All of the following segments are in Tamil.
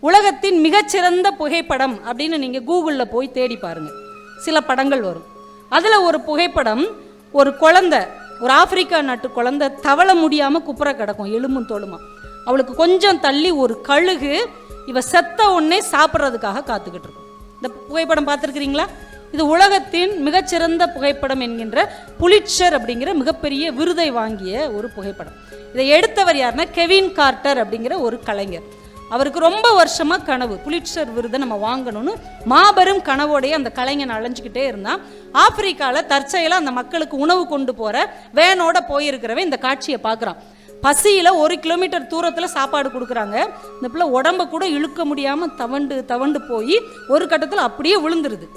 உலகத்தின் மிகச்சிறந்த புகைப்படம் அப்படின்னு நீங்கள் கூகுளில் போய் தேடி பாருங்க, சில படங்கள் வரும். அதில் ஒரு புகைப்படம், ஒரு குழந்தை, ஒரு ஆப்பிரிக்கா நாட்டு குழந்தை தவள முடியாமல் குப்புற கிடக்கும், எலும்பும் தோலுமா. அவளுக்கு கொஞ்சம் தள்ளி ஒரு கழுகு இவ செத்த உடனே சாப்பிட்றதுக்காக காத்துக்கிட்டு இருக்கும். இந்த புகைப்படம் பார்த்துருக்கிறீங்களா? இது உலகத்தின் மிகச்சிறந்த புகைப்படம் என்கின்ற புலிட்சர் அப்படிங்கிற மிகப்பெரிய விருதை வாங்கிய ஒரு புகைப்படம். இதை எடுத்தவர் யாருன்னா கெவின் கார்ட்டர் அப்படிங்கிற ஒரு கலைஞர். அவருக்கு ரொம்ப வருஷமாக கனவு, புலிட்சர் விருதை நம்ம வாங்கணும்னு மாபெரும் கனவோடைய அந்த கலைஞன் அலைஞ்சிக்கிட்டே இருந்தான். ஆப்பிரிக்காவில் தற்செயலாக அந்த மக்களுக்கு உணவு கொண்டு போகிற வேனோட போயிருக்கிறவன் இந்த காட்சியை பார்க்குறான். பசியில் 1 கிலோமீட்டர் தூரத்தில் சாப்பாடு கொடுக்குறாங்க. இந்த பிள்ளை உடம்பை கூட இழுக்க முடியாமல் தவண்டு போய் ஒரு கட்டத்தில் அப்படியே விழுந்துருது.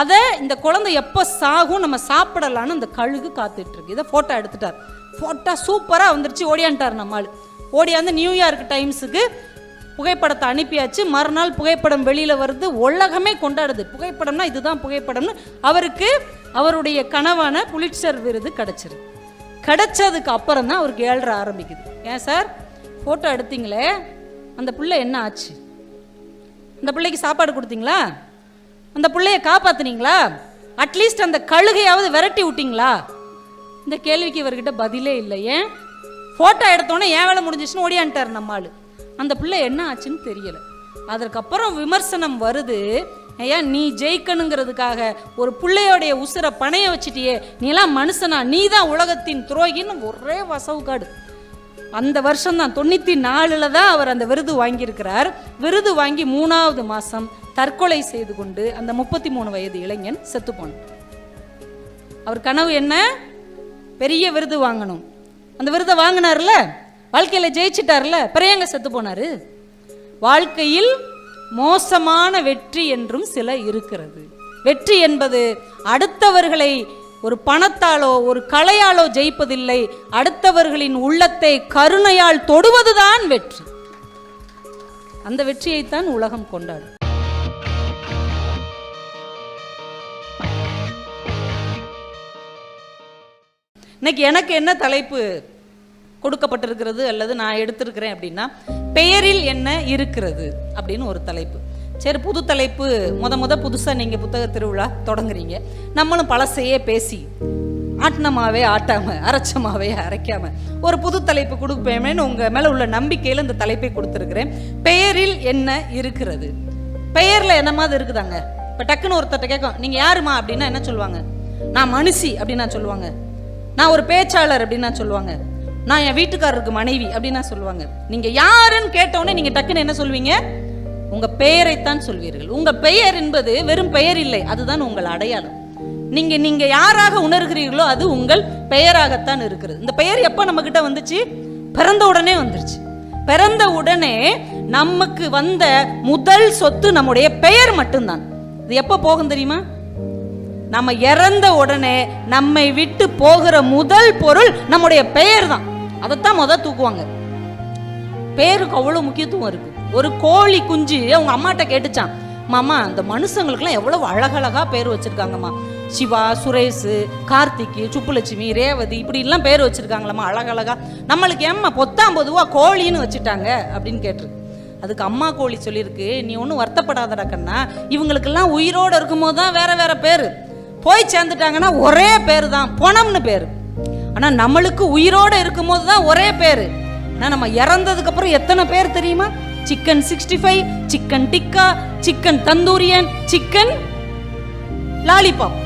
அதை இந்த குழந்தை எப்போ சாகும் நம்ம சாப்பிடலான்னு அந்த கழுகு காத்துட்ருக்கு. இதை ஃபோட்டோ எடுத்துட்டார். ஃபோட்டோ சூப்பராக வந்துருச்சு, ஓடியான்ட்டார் நம்மால். ஓடியாந்து நியூயார்க் டைம்ஸுக்கு புகைப்படத்தை அனுப்பியாச்சு. மறுநாள் புகைப்படம் வெளியில் வருது, உலகமே கொண்டாடுது. புகைப்படம்னா இதுதான் புகைப்படம்னு அவருக்கு அவருடைய கனவான புலிட்சர் விருது கிடச்சிரு. கிடைச்சதுக்கு அப்புறம் தான் அவருக்கு 7 ஆரம்பிக்குது. ஏன் சார் ஃபோட்டோ எடுத்தீங்களே, அந்த பிள்ளை என்ன ஆச்சு? அந்த பிள்ளைக்கு சாப்பாடு கொடுத்தீங்களா? அந்த பிள்ளைய காப்பாத்துனீங்களா? அட்லீஸ்ட் அந்த கழுகையாவது விரட்டி விட்டீங்களா? இந்த கேள்விக்கு இவர்கிட்ட பதிலே இல்லை. ஏன்? ஃபோட்டோ எடுத்தோன்னே ஏன் வேலை முடிஞ்சிச்சுன்னு ஓடியான்ட்டார் நம்மாள். அந்த பிள்ளை என்ன ஆச்சுன்னு தெரியலை. அதற்கப்புறம் விமர்சனம் வருது, ஐயா நீ ஜெயிக்கணுங்கிறதுக்காக ஒரு பிள்ளையோடைய உசுரை பணைய வச்சுட்டியே, நீ எல்லாம் மனுஷனா? நீ தான் உலகத்தின் துரோகின்னு ஒரே வசவுக்காடு. அந்த வருஷம்தான் 94 தான் அவர் அந்த விருது வாங்கியிருக்கிறார். விருது வாங்கி 3வது மாதம் தற்கொலை செய்து கொண்டு அந்த 33 வயது இளைஞன் செத்து போனார். அவர் கனவு என்ன? பெரிய விருது வாங்கணும். அந்த விருதை வாங்கினார்ல, வாழ்க்கையில் ஜெயிச்சிட்டார்ல, பிறையங்க செத்து போனாரு. வாழ்க்கையில் மோசமான வெற்றி என்றும் சில இருக்கிறது. வெற்றி என்பது அடுத்தவர்களை ஒரு பணத்தாலோ ஒரு கலையாலோ ஜெயிப்பதில்லை, அடுத்தவர்களின் உள்ளத்தை கருணையால் தொடுவதுதான் வெற்றி. அந்த வெற்றியைத்தான் உலகம் கொண்டாடும். இன்னைக்கு எனக்கு என்ன தலைப்பு கொடுக்கப்பட்டிருக்கிறது அல்லது நான் எடுத்திருக்கிறேன் அப்படின்னா, பெயரில் என்ன இருக்கிறது அப்படின்னு ஒரு தலைப்பு. சரி, புது தலைப்பு. புதுசாக நீங்கள் புத்தக திருவிழா தொடங்குறீங்க. நம்மளும் பழசையே பேசி ஆட்டினமாவே ஆட்டாமல் அரைச்சமாவே அரைக்காமல் ஒரு புது தலைப்பு கொடுப்பேன்னு உங்கள் மேலே உள்ள நம்பிக்கையில் இந்த தலைப்பை கொடுத்துருக்குறேன். பெயரில் என்ன இருக்கிறது? பெயரில் என்ன மாதிரி இருக்குதாங்க? இப்போ டக்குன்னு ஒருத்தட்ட கேட்கும், நீங்கள் யாருமா அப்படின்னா என்ன சொல்லுவாங்க? நான் மனுஷி அப்படின்னா சொல்லுவாங்க. நான் ஒரு பேச்சாளர் அப்படின்னா சொல்லுவாங்க. நான் என் வீட்டுக்காரருக்கு மனைவி அப்படின்னா சொல்லுவாங்க. நீங்க யாருன்னு கேட்டவுடனே நீங்க டக்குன்னு என்ன சொல்வீங்க? உங்க பெயரைத்தான் சொல்வீர்கள். உங்க பெயர் என்பது வெறும் பெயர் இல்லை, அதுதான் உங்கள் அடையாளம். நீங்க யாராக உணர்கிறீர்களோ அது உங்கள் பெயராகத்தான் இருக்கிறது. இந்த பெயர் எப்ப நம்ம கிட்ட வந்துச்சு? பிறந்த உடனே வந்துருச்சு. பிறந்த உடனே நமக்கு வந்த முதல் சொத்து நம்முடைய பெயர் மட்டும்தான். இது எப்ப போகும் தெரியுமா? நம்ம இறந்த உடனே நம்மை விட்டு போகிற முதல் பொருள் நம்முடைய பெயர் தான். அதைத்தான் தூக்குவாங்க. பேருக்கு அவ்வளவு முக்கியத்துவம் இருக்கு. ஒரு கோழி குஞ்சு அவங்க அம்மாட்ட கேட்டுச்சான், மாமா அந்த மனுஷங்களுக்குலாம் எவ்வளவு அழகழகா பேர் வச்சிருக்காங்கம்மா, சிவா, சுரேஷ், கார்த்திக், சுப்புலட்சுமி, ரேவதி, இப்படி எல்லாம் பேர் வச்சிருக்காங்களம்மா அழகழகா, நம்மளுக்கு ஏம்மா பொத்தாம் பொதுவா கோழின்னு வச்சுட்டாங்க அப்படின்னு கேட்டிருக்கு. அதுக்கு அம்மா கோழி சொல்லியிருக்கு, நீ ஒன்றும் வருத்தப்படாதடா கண்ணா, இவங்களுக்கெல்லாம் உயிரோடு இருக்கும்போது தான் வேற வேற பேர், போய் சேர்ந்துட்டாங்கன்னா ஒரே பேர் தான், பொணம்னு பேர். ஆனால் நம்மளுக்கு உயிரோடு இருக்கும்போது தான் ஒரே பேர். ஆனால் நம்ம இறந்ததுக்கு அப்புறம் எத்தனை பேர் தெரியுமா? சிக்கன் 65, சிக்கன் டிக்கா, சிக்கன் தந்தூரியன், சிக்கன் லாலிபாப்,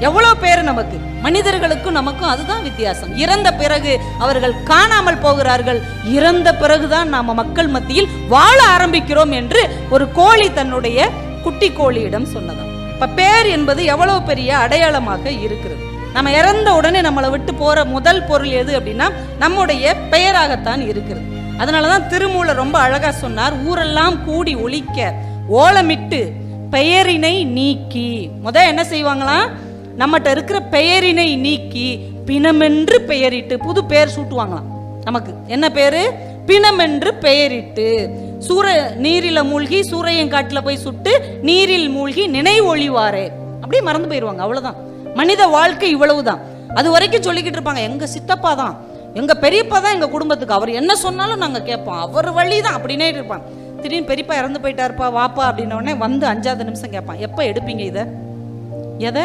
எவ்வளோ பேர் நமக்கு. மனிதர்களுக்கும் நமக்கும் அதுதான் வித்தியாசம். இறந்த பிறகு அவர்கள் காணாமல் போகிறார்கள், இறந்த பிறகுதான் நாம மக்கள் மத்தியில் வாழ ஆரம்பிக்கிறோம் என்று ஒரு கோழி தன்னுடைய குட்டி கோழியிடம் சொன்னதாம். இப்ப பேர் என்பது எவ்வளவு பெரிய அடையாளமாக இருக்கிறது. நம்ம இறந்த உடனே நம்மளை விட்டு போற முதல் பொருள் எது அப்படின்னா நம்முடைய பெயராகத்தான் இருக்கிறது. அதனாலதான் திருமூலர் ரொம்ப அழகா சொன்னார், ஊரெல்லாம் கூடி ஒலிக்க ஓலமிட்டு பெயரினை நீக்கி. என்ன செய்வாங்களாம்? நம்மகிட்ட இருக்கிற பெயரினை நீக்கி பிணமென்று பெயரிட்டு புது பெயர் சூட்டுவாங்களாம். நமக்கு என்ன பேரு? பிணமென்று பெயரிட்டு. நீரில மூழ்கி சூறையங்காட்டுல போய் சுட்டு நீரில் மூழ்கி நினைவொழிவாரே, அப்படியே மறந்து போயிருவாங்க. அவ்வளவுதான் மனித வாழ்க்கை, இவ்வளவுதான். அது வரைக்கும் சொல்லிக்கிட்டு இருப்பாங்க, எங்க சித்தப்பா தான், எங்க பெரியப்பா தான் எங்க குடும்பத்துக்கு, அவர் என்ன சொன்னாலும் நாங்க கேட்போம், அவர் வழி தான் அப்படின்னே இருப்பாங்க. திடீர்னு பெரியப்பா இறந்து போயிட்டாருப்பா வாப்பா அப்படின்னோடனே வந்து 5வது நிமிஷம் கேட்பான், எப்போ எடுப்பீங்க இதை? எதை?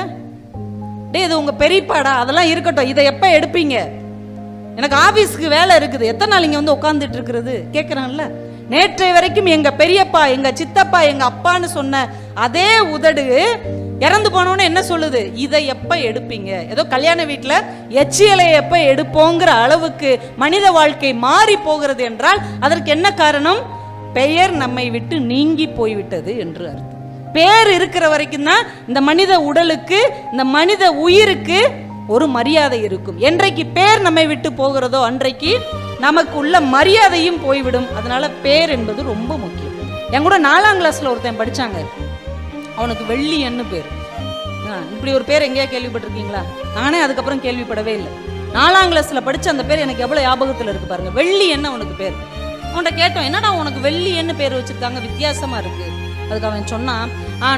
டே இது உங்கள் பெரியப்பாடா, அதெல்லாம் இருக்கட்டும், இதை எப்போ எடுப்பீங்க? எனக்கு ஆஃபீஸுக்கு வேலை இருக்குது, எத்தனை நாள் இங்கே வந்து உட்காந்துட்டு இருக்கிறது கேட்குறான்ல. நேற்றைய வரைக்கும் எங்கள் பெரியப்பா, எங்கள் சித்தப்பா, எங்கள் அப்பான்னு சொன்ன அதே உதடு இறந்து போனோன்னு என்ன சொல்லுது? இதை எப்போ எடுப்பீங்க? ஏதோ கல்யாண வீட்டில் எச்சியலை எப்போ எடுப்போங்கிற அளவுக்கு மனித வாழ்க்கை மாறி போகிறது என்றால் அதற்கு என்ன காரணம்? பெயர் நம்மை விட்டு நீங்கி போய்விட்டது என்று அர்த்தம். பேர் இருக்கிற வரைக்கும் தான் இந்த மனித உடலுக்கு, இந்த மனித உயிருக்கு ஒரு மரியாதை இருக்கும். என்றைக்கு பேர் நம்மை விட்டு போகிறதோ அன்றைக்கு நமக்கு உள்ள மரியாதையும் போய்விடும். அதனால பேர் என்பது ரொம்ப முக்கியம். என் கூட 4ஆம் கிளாஸ்ல ஒருத்தன் படிச்சாங்க, அவனுக்கு வெள்ளியன்னு பேர். இப்படி ஒரு பேர் எங்கேயா கேள்விப்பட்டிருக்கீங்களா? நானே அதுக்கப்புறம் கேள்விப்படவே இல்லை. 4ஆம் கிளாஸ்ல படிச்ச அந்த பேர் எனக்கு எவ்வளவு ஞாபகத்தில் இருக்கு பாருங்க. வெள்ளியன்னு அவனுக்கு பேர். அவன்கிட்ட கேட்டோம், என்னடா உனக்கு வெள்ளியன்னு பேர் வச்சிருக்காங்க, வித்தியாசமா இருக்கு. அதுக்கு அவன் சொன்னான்,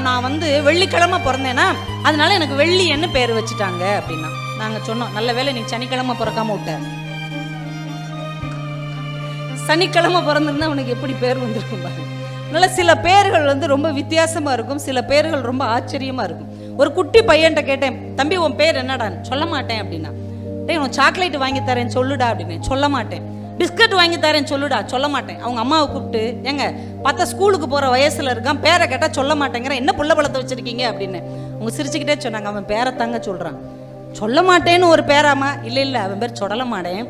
நான் வந்து வெள்ளிக்கிழமை பிறந்தேன்னா அதனால எனக்கு வெள்ளியன்னு பேர் வச்சுட்டாங்க அப்படின்னா. நாங்க சொன்னோம், நல்ல வேளை நீ சனிக்கிழமை பிறக்காம விட்ட. சனிக்கிழமை பிறந்திருந்தா அவனுக்கு எப்படி பேர் வந்திருக்கும் பாருங்க. அதனால சில பேர்கள் வந்து ரொம்ப வித்தியாசமா இருக்கும், சில பேர்கள் ரொம்ப ஆச்சரியமா இருக்கும். ஒரு குட்டி பையன்கிட்ட கேட்டேன், தம்பி உன் பேர் என்னடான்னு. சொல்ல மாட்டேன் அப்படின்னா. டேய் உன் சாக்லேட் வாங்கி தரேன் சொல்லுடா அப்படின்னு. சொல்ல மாட்டேன். பிஸ்கட் வாங்கி தரேன் சொல்லுடா. சொல்ல மாட்டேன். அவங்க அம்மாவை கூப்பிட்டு, எங்க பார்த்தா ஸ்கூலுக்கு போற வயசுல இருக்கான், பேரை கேட்டா சொல்ல மாட்டேங்கிற, என்ன புள்ள பழத்தை வச்சிருக்கீங்க அப்படின்னு. அவங்க சிரிச்சுக்கிட்டே சொன்னாங்க, அவன் பேரை தாங்க சொல்றான். சொல்ல மாட்டேன்னு ஒரு பேராமா? இல்லை அவன் பேர் சொடல மாட்டேன்.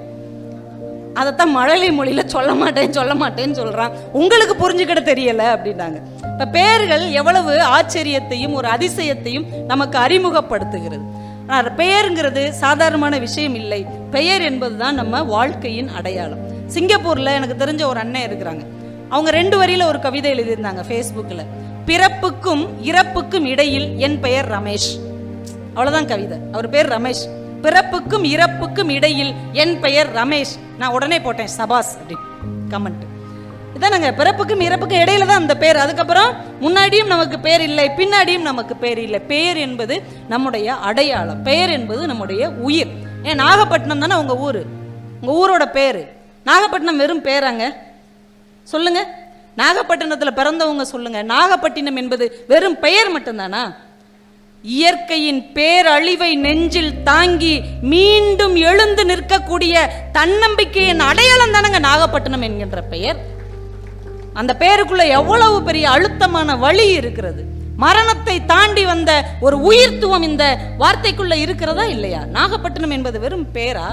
அதைத்தான் மழலை மொழியில சொல்ல மாட்டேன்னு சொல்றான், உங்களுக்கு புரிஞ்சுக்கிட தெரியல அப்படின்னாங்க. இப்ப பேர்கள் எவ்வளவு ஆச்சரியத்தையும் ஒரு அதிசயத்தையும் நமக்கு அறிமுகப்படுத்துகிறது. பெயருங்கிறது சாதாரணமான விஷயம் இல்லை. பெயர் என்பதுதான் நம்ம வாழ்க்கையின் அடையாளம். சிங்கப்பூர்ல எனக்கு தெரிஞ்ச ஒரு அண்ணன் இருக்கிறாங்க. அவங்க 2 வரியில ஒரு கவிதை எழுதியிருந்தாங்க ஃபேஸ்புக்ல. பிறப்புக்கும் இறப்புக்கும் இடையில் என் பெயர் ரமேஷ். அவ்வளவுதான் கவிதை. அவர் பேர் ரமேஷ். பிறப்புக்கும் இறப்புக்கும் இடையில் என் பெயர் ரமேஷ். நான் உடனே போட்டேன் சபாஸ் அப்படி கமெண்ட். இதானங்க, பிறப்புக்கும் இறப்புக்கும் இடையில தான் அந்த பேர். அதுக்கப்புறம் முன்னாடியும் நமக்கு பேர் இல்லை, பின்னாடியும் நமக்கு பேர் இல்லை. பெயர் என்பது நம்முடைய அடையாளம். பெயர் என்பது நம்முடைய உயிர். ஏன் நாகப்பட்டினம் தானே உங்க ஊரு, உங்க ஊரோட பேரு. நாகப்பட்டினம் வெறும் பேராங்க? சொல்லுங்க, நாகப்பட்டினத்துல பிறந்தவங்க சொல்லுங்க. நாகப்பட்டினம் என்பது வெறும் பெயர் மட்டும்தானா? இயற்கையின் பேரழிவை நெஞ்சில் தாங்கி மீண்டும் எழுந்து நிற்கக்கூடிய தன்னம்பிக்கையின் அடையாளம் தானங்க நாகப்பட்டினம் என்கின்ற பெயர். அந்த பேருக்குள்ள எவ்வளவு பெரிய அழுத்தமான வழி இருக்கிறது. மரணத்தை தாண்டி வந்த ஒரு உயிர்த்துவம் இந்த வார்த்தைக்குள்ள இருக்கிறதா இல்லையா? நாகப்பட்டினம் என்பது வெறும் பேரா?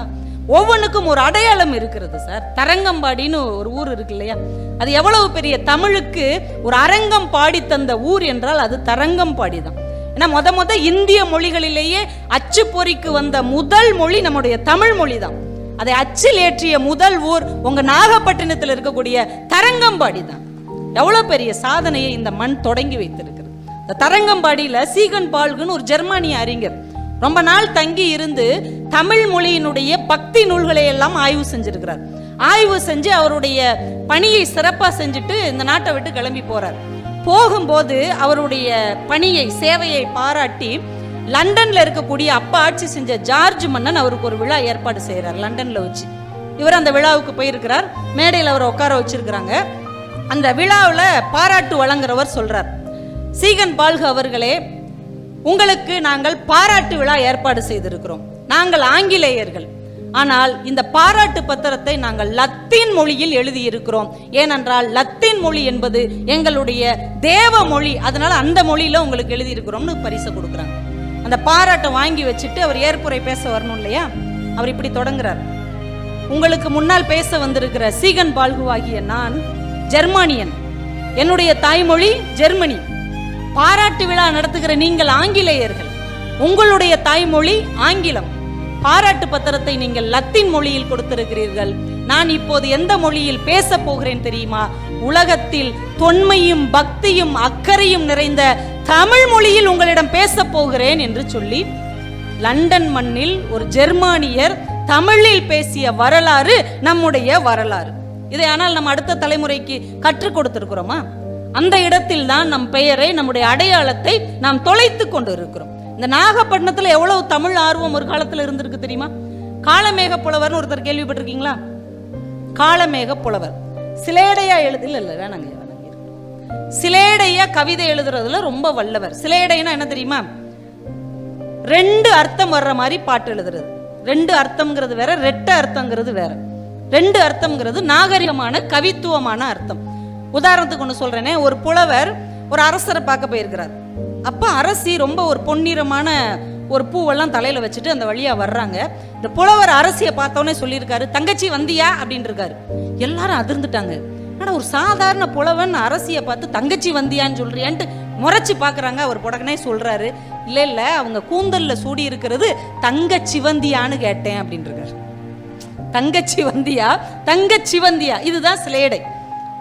ஒவ்வொன்றுக்கும் ஒரு அடையாளம் இருக்கிறது சார். தரங்கம்பாடின்னு ஒரு ஊர் இருக்கு இல்லையா, அது எவ்வளவு பெரிய தமிழுக்கு ஒரு அரங்கம் பாடி தந்த ஊர் என்றால் அது தரங்கம்பாடி தான். ஏன்னா முத இந்திய மொழிகளிலேயே அச்சு பொறிக்கு வந்த முதல் மொழி நம்முடைய தமிழ் மொழி தான். அதை அச்சில் ஏற்றிய முதல் ஊர் உங்க நாகப்பட்டினத்தில் இருக்கக்கூடிய தரங்கம்பாடி தான். எவ்வளவு பெரிய சாதனையை இந்த மண் தொடங்கி வைத்திருக்கிறது. இந்த தரங்கம்பாடியில சீகன் பால்குன்னு ஒரு ஜெர்மானிய அறிஞர் ரொம்ப நாள் தங்கி இருந்து தமிழ் மொழியினுடைய பக்தி நூல்களை எல்லாம் ஆய்வு செஞ்சிருக்கிறார். ஆய்வு செஞ்சு அவருடைய பணியை சிறப்பா செஞ்சுட்டு இந்த நாட்டை விட்டு கிளம்பி போறார். போகும்போது அவருடைய பணியை சேவையை பாராட்டி லண்டன்ல இருக்கக்கூடிய அப்பா ஆட்சி செஞ்ச ஜார்ஜ் மன்னன் அவருக்கு ஒரு விழா ஏற்பாடு செய்யறார் லண்டன்ல வச்சு. இவர் அந்த விழாவுக்கு போயிருக்கிறார். மேடையில் அவரை உட்கார வச்சிருக்கிறாங்க. அந்த விழாவில் பாராட்டு வழங்குறவர் சொல்றார், சீகன் பால்கு அவர்களே, உங்களுக்கு நாங்கள் பாராட்டு விழா ஏற்பாடு செய்திருக்கிறோம். நாங்கள் ஆங்கிலேயர்கள், ஆனால் இந்த பாராட்டு பத்திரத்தை நாங்கள் லத்தீன் மொழியில் எழுதியிருக்கிறோம். ஏனென்றால் லத்தீன் மொழி என்பது எங்களுடைய தேவ மொழி, அதனால அந்த மொழியில உங்களுக்கு எழுதியிருக்கிறோம்னு பரிசு கொடுக்குறாங்க. அந்த பாராட்டை வாங்கி வச்சுட்டு அவர் ஏற்புரை பேச வரணும் இல்லையா, அவர் இப்படி தொடங்குறார். உங்களுக்கு முன்னால் பேச வந்திருக்கிற சீகன் பால்குவாகிய நான் ஜெர்மானியன், என்னுடைய தாய்மொழி ஜெர்மனி. பாராட்டு விழா நடத்துகிற நீங்கள் ஆங்கிலேயர்கள், உங்களுடைய தாய்மொழி ஆங்கிலம். பாராட்டு பத்திரத்தை நீங்கள் லத்தீன் மொழியில் கொடுத்திருக்கிறீர்கள். நான் இப்போது எந்த மொழியில் பேச போகிறேன் தெரியுமா? உலகத்தில் தொன்மையும் பக்தியும் அக்கறையும் நிறைந்த தமிழ் மொழியில் உங்களிடம் பேச போகிறேன் என்று சொல்லி லண்டன் மண்ணில் ஒரு ஜெர்மானியர் தமிழில் பேசிய வரலாறு நம்முடைய வரலாறு. இதை ஆனால் நம்ம அடுத்த தலைமுறைக்கு கற்றுக் கொடுத்திருக்கிறோமா? அந்த இடத்தில் தான் நம் பெயரை, நம்முடைய அடையாளத்தை நாம் தொலைத்து கொண்டு இருக்கிறோம். இந்த நாகப்பட்டினத்துல எவ்வளவு தமிழ் ஆர்வம் ஒரு காலத்துல இருந்திருக்கு தெரியுமா? காளமேக புலவர்னு ஒருத்தர் கேள்விப்பட்டிருக்கீங்களா? காளமேக புலவர் சிலேடையா எழுதி இல்ல வேணாங்க சிலேடையா கவிதை எழுதுறதுல ரொம்ப வல்லவர். சிலேடைனா என்ன தெரியுமா? 2 அர்த்தம் வர்ற மாதிரி பாட்டு எழுதுறது. 2 அர்த்தம்ங்கிறது வேற, ரெட்ட அர்த்தங்கிறது வேற. 2 அர்த்தம்ங்கிறது நாகரிகமான கவித்துவமான அர்த்தம். உதாரணத்துக்கு ஒன்று சொல்றேனே, ஒரு புலவர் ஒரு அரசரை பார்க்க போயிருக்கிறார். அப்ப அரசி ரொம்ப ஒரு பொன்னிறமான ஒரு பூவெல்லாம் தலையில வச்சுட்டு அந்த வழியா வர்றாங்க. இந்த புலவர் அரசியை பார்த்தோன்னே சொல்லியிருக்காரு, தங்கச்சி வந்தியா அப்படின்னு இருக்காரு. எல்லாரும் அதிர்ந்துட்டாங்க. ஆனா ஒரு சாதாரண புலவன் அரசியை பார்த்து தங்கச்சி வந்தியான்னு சொல்றியான்ட்டு முறைச்சு பாக்குறாங்க. அவர் உடனே சொல்றாரு, இல்ல இல்ல அவங்க கூந்தல்ல சூடி இருக்கிறது தங்க சிவந்தியான்னு கேட்டேன் அப்படின்னு இருக்காரு. தங்க சிவந்தியா, தங்க சிவந்தியா, இதுதான் சிலேடை.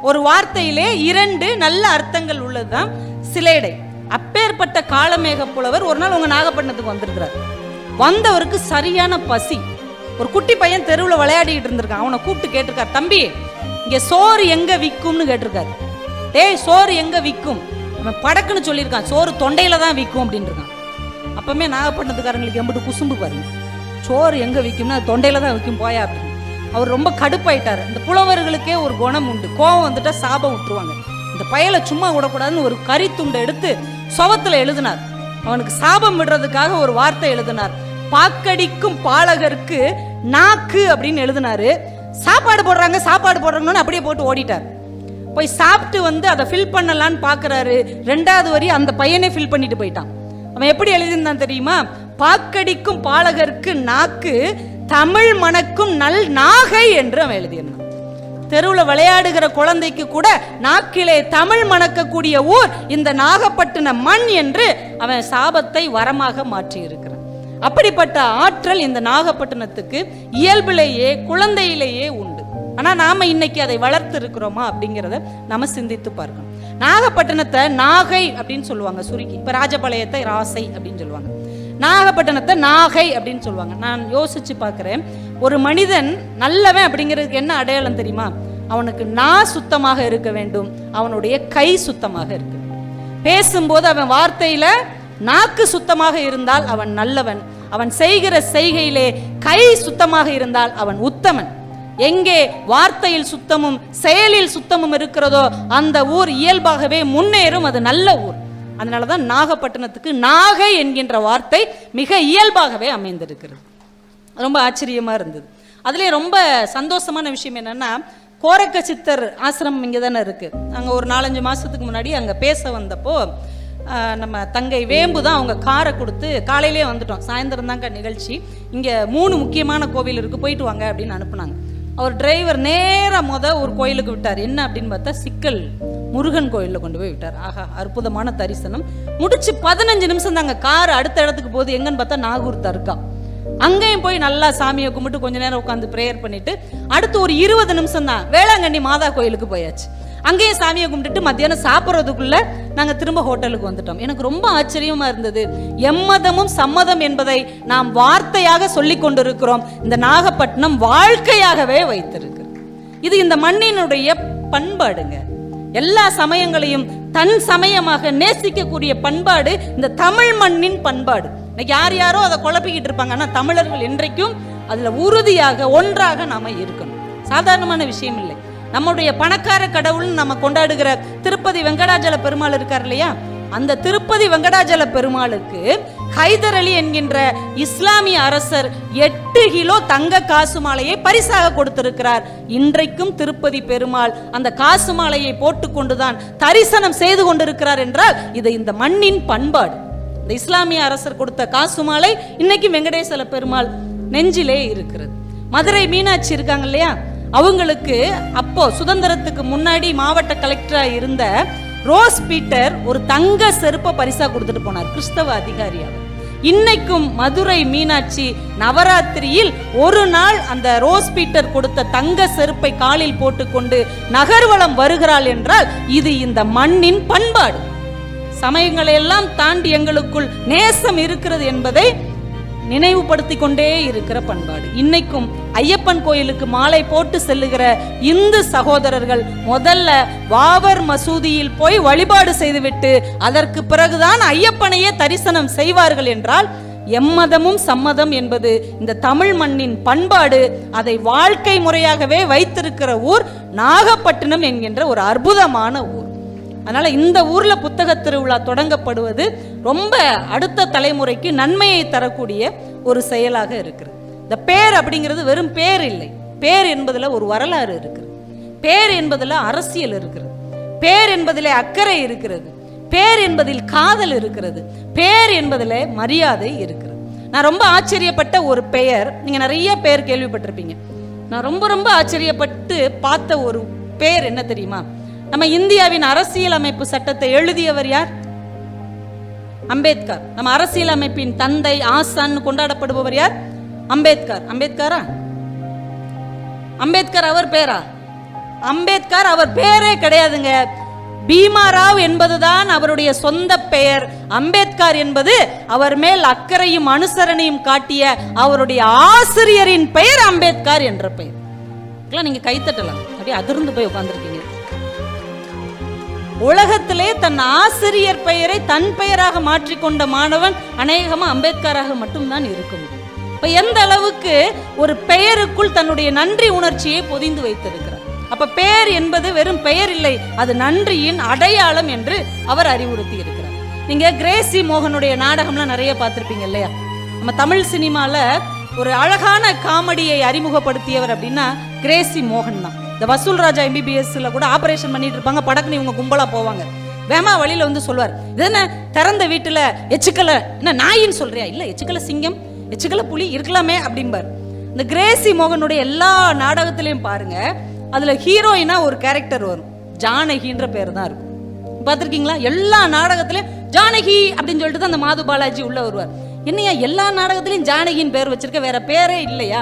ஒரு வார்த்தையிலே 2 நல்ல அர்த்தங்கள் உள்ளதுதான் சிலேடை. அப்பேற்பட்ட காளமேக புலவர் ஒரு நாள் உங்க நாகப்பட்டினத்துக்கு வந்திருக்கிறார். வந்தவருக்கு சரியான பசி. ஒரு குட்டி பையன் தெருவில் விளையாடிட்டு இருந்திருக்கான். அவனை கூப்பிட்டு கேட்டிருக்கார், தம்பி இங்க சோறு எங்க விற்கும்னு கேட்டிருக்காரு. டேய் சோறு எங்க விற்கும்? அவன் படக்குன்னு சொல்லியிருக்கான், சோறு தொண்டையில தான் விற்கும் அப்படின்னு இருக்கான். அப்பவுமே நாகப்பட்டினத்துக்காரங்களுக்கு எம்பிட்டு குசும்பு பாருங்க. சோறு எங்க விற்கும்னா தொண்டையில தான் விற்கும் போயா அப்படின்னு. அவர் ரொம்ப கடுப்பாயிட்டாரு. இந்த புலவர்களுக்கே ஒரு குணம் உண்டு, கோவம் வந்துட்டா சாபம் விட்டுருவாங்க. இந்த பயலை சும்மா விடக்கூடாதுன்னு ஒரு கரித்துண்டை எடுத்து சுவத்துல எழுதினார். அவனுக்கு சாபம் விடுறதுக்காக ஒரு வார்த்தை எழுதினார். பாக்கடிக்கும் பாலகருக்கு நாக்கு அப்படின்னு எழுதினாரு. சாப்பாடு போடுறாங்க சாப்பாடு போடுறாங்கன்னு அப்படியே போட்டு ஓடிட்டார். போய் சாப்பிட்டு வந்து அதை ஃபில் பண்ணலான்னு பாக்குறாரு. 2வது வரி அந்த பையனே ஃபில் பண்ணிட்டு போயிட்டான். அவன் எப்படி எழுதியிருந்தான் தெரியுமா? பாக்கடிக்கும் பாலகருக்கு நாக்கு, தமிழ் மணக்கும் நல் நாகை என்று அவன் எழுதியிருந்தான். தெருவில் விளையாடுகிற குழந்தைக்கு கூட நாக்கிலே தமிழ் மணக்கக்கூடிய ஊர் இந்த நாகப்பட்டினம் மண் என்று அவன் சாபத்தை வரமாக மாற்றி இருக்கிறான். அப்படிப்பட்ட ஆற்றல் இந்த நாகப்பட்டினத்துக்கு இயல்பிலேயே குழந்தையிலேயே உண்டு. ஆனா நாம இன்னைக்கு அதை வளர்த்து இருக்கிறோமா அப்படிங்கிறத நம்ம சிந்தித்து பார்க்கணும். நாகப்பட்டினத்தை நாகை அப்படின்னு சொல்லுவாங்க சுருக்கி. இப்ப ராஜபாளையத்தை ராசை அப்படின்னு சொல்லுவாங்க. நாகப்பட்டினத்தை நாகை அப்படின்னு சொல்லுவாங்க. நான் யோசிச்சு பார்க்கிறேன், ஒரு மனிதன் நல்லவன் அப்படிங்கிறதுக்கு என்ன அடையாளம் தெரியுமா? அவனுக்கு சுத்தமாக இருக்க வேண்டும், அவனுடைய கை சுத்தமாக இருக்கு. பேசும்போது அவன் வார்த்தையில நாக்கு சுத்தமாக இருந்தால் அவன் நல்லவன். அவன் செய்கிற செய்கையிலே கை சுத்தமாக இருந்தால் அவன் உத்தமன். எங்கே வார்த்தையில் சுத்தமும் செயலில் சுத்தமும் இருக்கிறதோ அந்த ஊர் இயல்பாகவே முன்னேறும். அது நல்ல ஊர். அதனாலதான் நாகப்பட்டினத்துக்கு நாகை என்கின்ற வார்த்தை மிக இயல்பாகவே அமைந்திருக்கிறது. ரொம்ப ஆச்சரியமா இருந்தது. அதுலேயே ரொம்ப சந்தோஷமான விஷயம் என்னன்னா, கோரக்க சித்தர் ஆசிரமம் இங்கே தானே இருக்கு. அங்கே ஒரு 4-5 மாசத்துக்கு முன்னாடி அங்கே பேச வந்தப்போ நம்ம தங்கை வேம்பு தான் அவங்க காரை கொடுத்து, காலையிலே வந்துட்டோம், சாயந்தரம் தாங்க நிகழ்ச்சி, இங்கே 3 முக்கியமான கோவில் இருக்கு, போயிட்டு வாங்க அப்படின்னு அனுப்புனாங்க. அவர் டிரைவர் நேராக ஒரு கோயிலுக்கு விட்டார். என்ன அப்படின்னு பார்த்தா சிக்கல் முருகன் கோயிலில் கொண்டு போய் விட்டார். ஆஹா, அற்புதமான தரிசனம் முடிச்சு 15 நிமிஷம் தாங்க கார் அடுத்த இடத்துக்கு போகுது. எங்கன்னு பார்த்தா நாகூர் தர்கா. அங்கேயும் போய் நல்லா சாமியை கும்பிட்டு கொஞ்ச நேரம் உட்காந்து ப்ரேயர் பண்ணிட்டு அடுத்து ஒரு 20 நிமிஷம் தான் வேளாங்கண்ணி மாதா கோயிலுக்கு போயாச்சு. அங்கேயும் சாமியை கும்பிட்டுட்டு மத்தியானம் சாப்பிட்றதுக்குள்ள நாங்கள் திரும்ப ஹோட்டலுக்கு வந்துட்டோம். எனக்கு ரொம்ப ஆச்சரியமா இருந்தது. எம்மதமும் சம்மதம் என்பதை நாம் வார்த்தையாக சொல்லி கொண்டிருக்கிறோம். இந்த நாகப்பட்டினம் வாழ்க்கையாகவே வைத்திருக்கு. இது இந்த மண்ணினுடைய பண்பாடுங்க. எல்லா சமயங்களையும் தன் சமயமாக நேசிக்கக்கூடிய பண்பாடு இந்த தமிழ் மண்ணின் பண்பாடு. இன்னைக்கு யாரோ அதை குழப்பிக்கிட்டு இருப்பாங்க. ஆனால் தமிழர்கள் என்றைக்கும் அதுல உறுதியாக ஒன்றாக நாம இருக்கணும். சாதாரணமான விஷயம் இல்லை. நம்முடைய பணக்கார கடவுள்னு நம்ம கொண்டாடுகிற திருப்பதி வெங்கடாஜல பெருமாள் இருக்கார் இல்லையா, அந்த திருப்பதி வெங்கடாஜல பெருமாளுக்கு ஹைதர் அலி என்கின்ற இஸ்லாமிய அரசர் 8 கிலோ தங்க காசு மாலையை பரிசாக கொடுத்திருக்கிறார். இன்றைக்கும் திருப்பதி பெருமாள் அந்த காசு மாலையை போட்டுக்கொண்டுதான் தரிசனம் செய்து கொண்டிருக்கிறார் என்றால் இது இந்த மண்ணின் பண்பாடு. இந்த இஸ்லாமிய அரசர் கொடுத்த காசு மாலை இன்னைக்கு வெங்கடேசல பெருமாள் நெஞ்சிலே இருக்கிறது. மதுரை மீனாட்சி இருக்காங்க இல்லையா, அவங்களுக்கு அப்போ சுதந்திரத்துக்கு முன்னாடி மாவட்ட கலெக்டரா இருந்த ரோஸ் பீட்டர் ஒரு தங்க செருப்பை பரிசா கொடுத்துட்டு போனார், கிறிஸ்தவ அதிகாரியாக. இன்னைக்கும் மதுரை மீனாட்சி நவராத்திரியில் ஒரு நாள் அந்த ரோஸ் பீட்டர் கொடுத்த தங்க செருப்பை காலில் போட்டுக்கொண்டு நகர்வலம் வருகிறாள் என்றால் இது இந்த மண்ணின் பண்பாடு. சமயங்களை எல்லாம் தாண்டி எங்களுக்குள் நேசம் இருக்கிறது என்பதை நினைவுபடுத்தி கொண்டே இருக்கிற பண்பாடு. இன்னைக்கும் ஐயப்பன் கோயிலுக்கு மாலை போட்டு செல்லுகிற இந்து சகோதரர்கள் முதல்ல வாவர் மசூதியில் போய் வழிபாடு செய்துவிட்டு அதற்கு பிறகுதான் ஐயப்பனையே தரிசனம் செய்வார்கள் என்றால் எம்மதமும் சம்மதம் என்பது இந்த தமிழ் மண்ணின் பண்பாடு. அதை வாழ்க்கை முறையாகவே வைத்திருக்கிற ஊர் நாகப்பட்டினம் என்கின்ற ஒரு அற்புதமான ஊர். அதனால இந்த ஊர்ல புத்தக திருவிழா தொடங்கப்படுவது ரொம்ப அடுத்த தலைமுறைக்கு நன்மையை தரக்கூடிய ஒரு செயலாக இருக்குது. இந்த பேர் அப்படிங்கிறது வெறும் பேர் இல்லை. பேர் என்பதுல ஒரு வரலாறு இருக்குது. பேர் என்பதுல அரசியல் இருக்கிறது. பேர் என்பதிலே அக்கறை இருக்கிறது. பேர் என்பதில் காதல் இருக்கிறது. பேர் என்பதில் மரியாதை இருக்கிறது. நான் ரொம்ப ஆச்சரியப்பட்ட ஒரு பெயர், நீங்க நிறைய பேர் கேள்விப்பட்டிருப்பீங்க. நான் ரொம்ப ரொம்ப ஆச்சரியப்பட்டு பார்த்த ஒரு பேர் என்ன தெரியுமா? நம்ம இந்தியாவின் அரசியல் அமைப்பு சட்டத்தை எழுதியவர் யார்? அம்பேத்கர். நம்ம அரசியல் அமைப்பின் தந்தை, ஆசான் கொண்டாடப்படுபவர் யார்? அம்பேத்கர். அம்பேத்கரா? அம்பேத்கர் அவர் பேரா? அம்பேத்கர் அவர் பேரே கிடையாதுங்க. பீமாராவ் என்பதுதான் அவருடைய சொந்த பெயர். அம்பேத்கர் என்பது அவர் மேல் அக்கறையும் அனுசரணையும் காட்டிய அவருடைய ஆசிரியரின் பெயர் அம்பேத்கர் என்ற பெயர். நீங்க கைத்தட்டலாம், அப்படியே அதிர்ந்து போய் உட்கார்ந்துருக்கீங்க. உலகத்திலே தன் ஆசிரியர் பெயரை தன் பெயராக மாற்றிக்கொண்ட மாணவன் அநேகமா அம்பேத்கராக மட்டும்தான் இருக்கும். இப்ப எந்த அளவுக்கு ஒரு பெயருக்குள் தன்னுடைய நன்றி உணர்ச்சியை பொதிந்து வைத்திருக்கிறார். அப்ப பெயர் என்பது வெறும் பெயர் இல்லை, அது நன்றியின் அடையாளம் என்று அவர் அறிவுறுத்தி இருக்கிறார். நீங்க கிரேசி மோகனுடைய நாடகம்லாம் நிறைய பார்த்திருப்பீங்க இல்லையா? நம்ம தமிழ் சினிமால ஒரு அழகான காமெடியை அறிமுகப்படுத்தியவர் அப்படின்னா கிரேசி மோகன் தான். இந்த வசூல் ராஜா MBBSல கூட ஆபரேஷன் பண்ணிட்டு இருப்பாங்க, படக்குன்னு இவங்க கும்பலா போவாங்க. வேமா வழியில வந்து சொல்வார், இது என்ன திறந்த வீட்டுல எச்சுக்கல என்ன நாயின்னு சொல்றியா? இல்ல, எச்சுக்கல சிங்கம், எச்சுக்கல புலி இருக்கலாமே அப்படிம்பார். இந்த கிரேசி மோகனுடைய எல்லா நாடகத்திலையும் பாருங்க, அதுல ஹீரோயினா ஒரு கேரக்டர் வரும், ஜானகின்ற பேர் தான் இருக்கும். பார்த்திருக்கீங்களா? எல்லா நாடகத்திலையும் ஜானகி அப்படின்னு சொல்லிட்டு தான் அந்த மாது பாலாஜி உள்ள வருவார். என்னையா எல்லா நாடகத்திலையும் ஜானகின்னு பேர் வச்சிருக்க, வேற பேரே இல்லையா?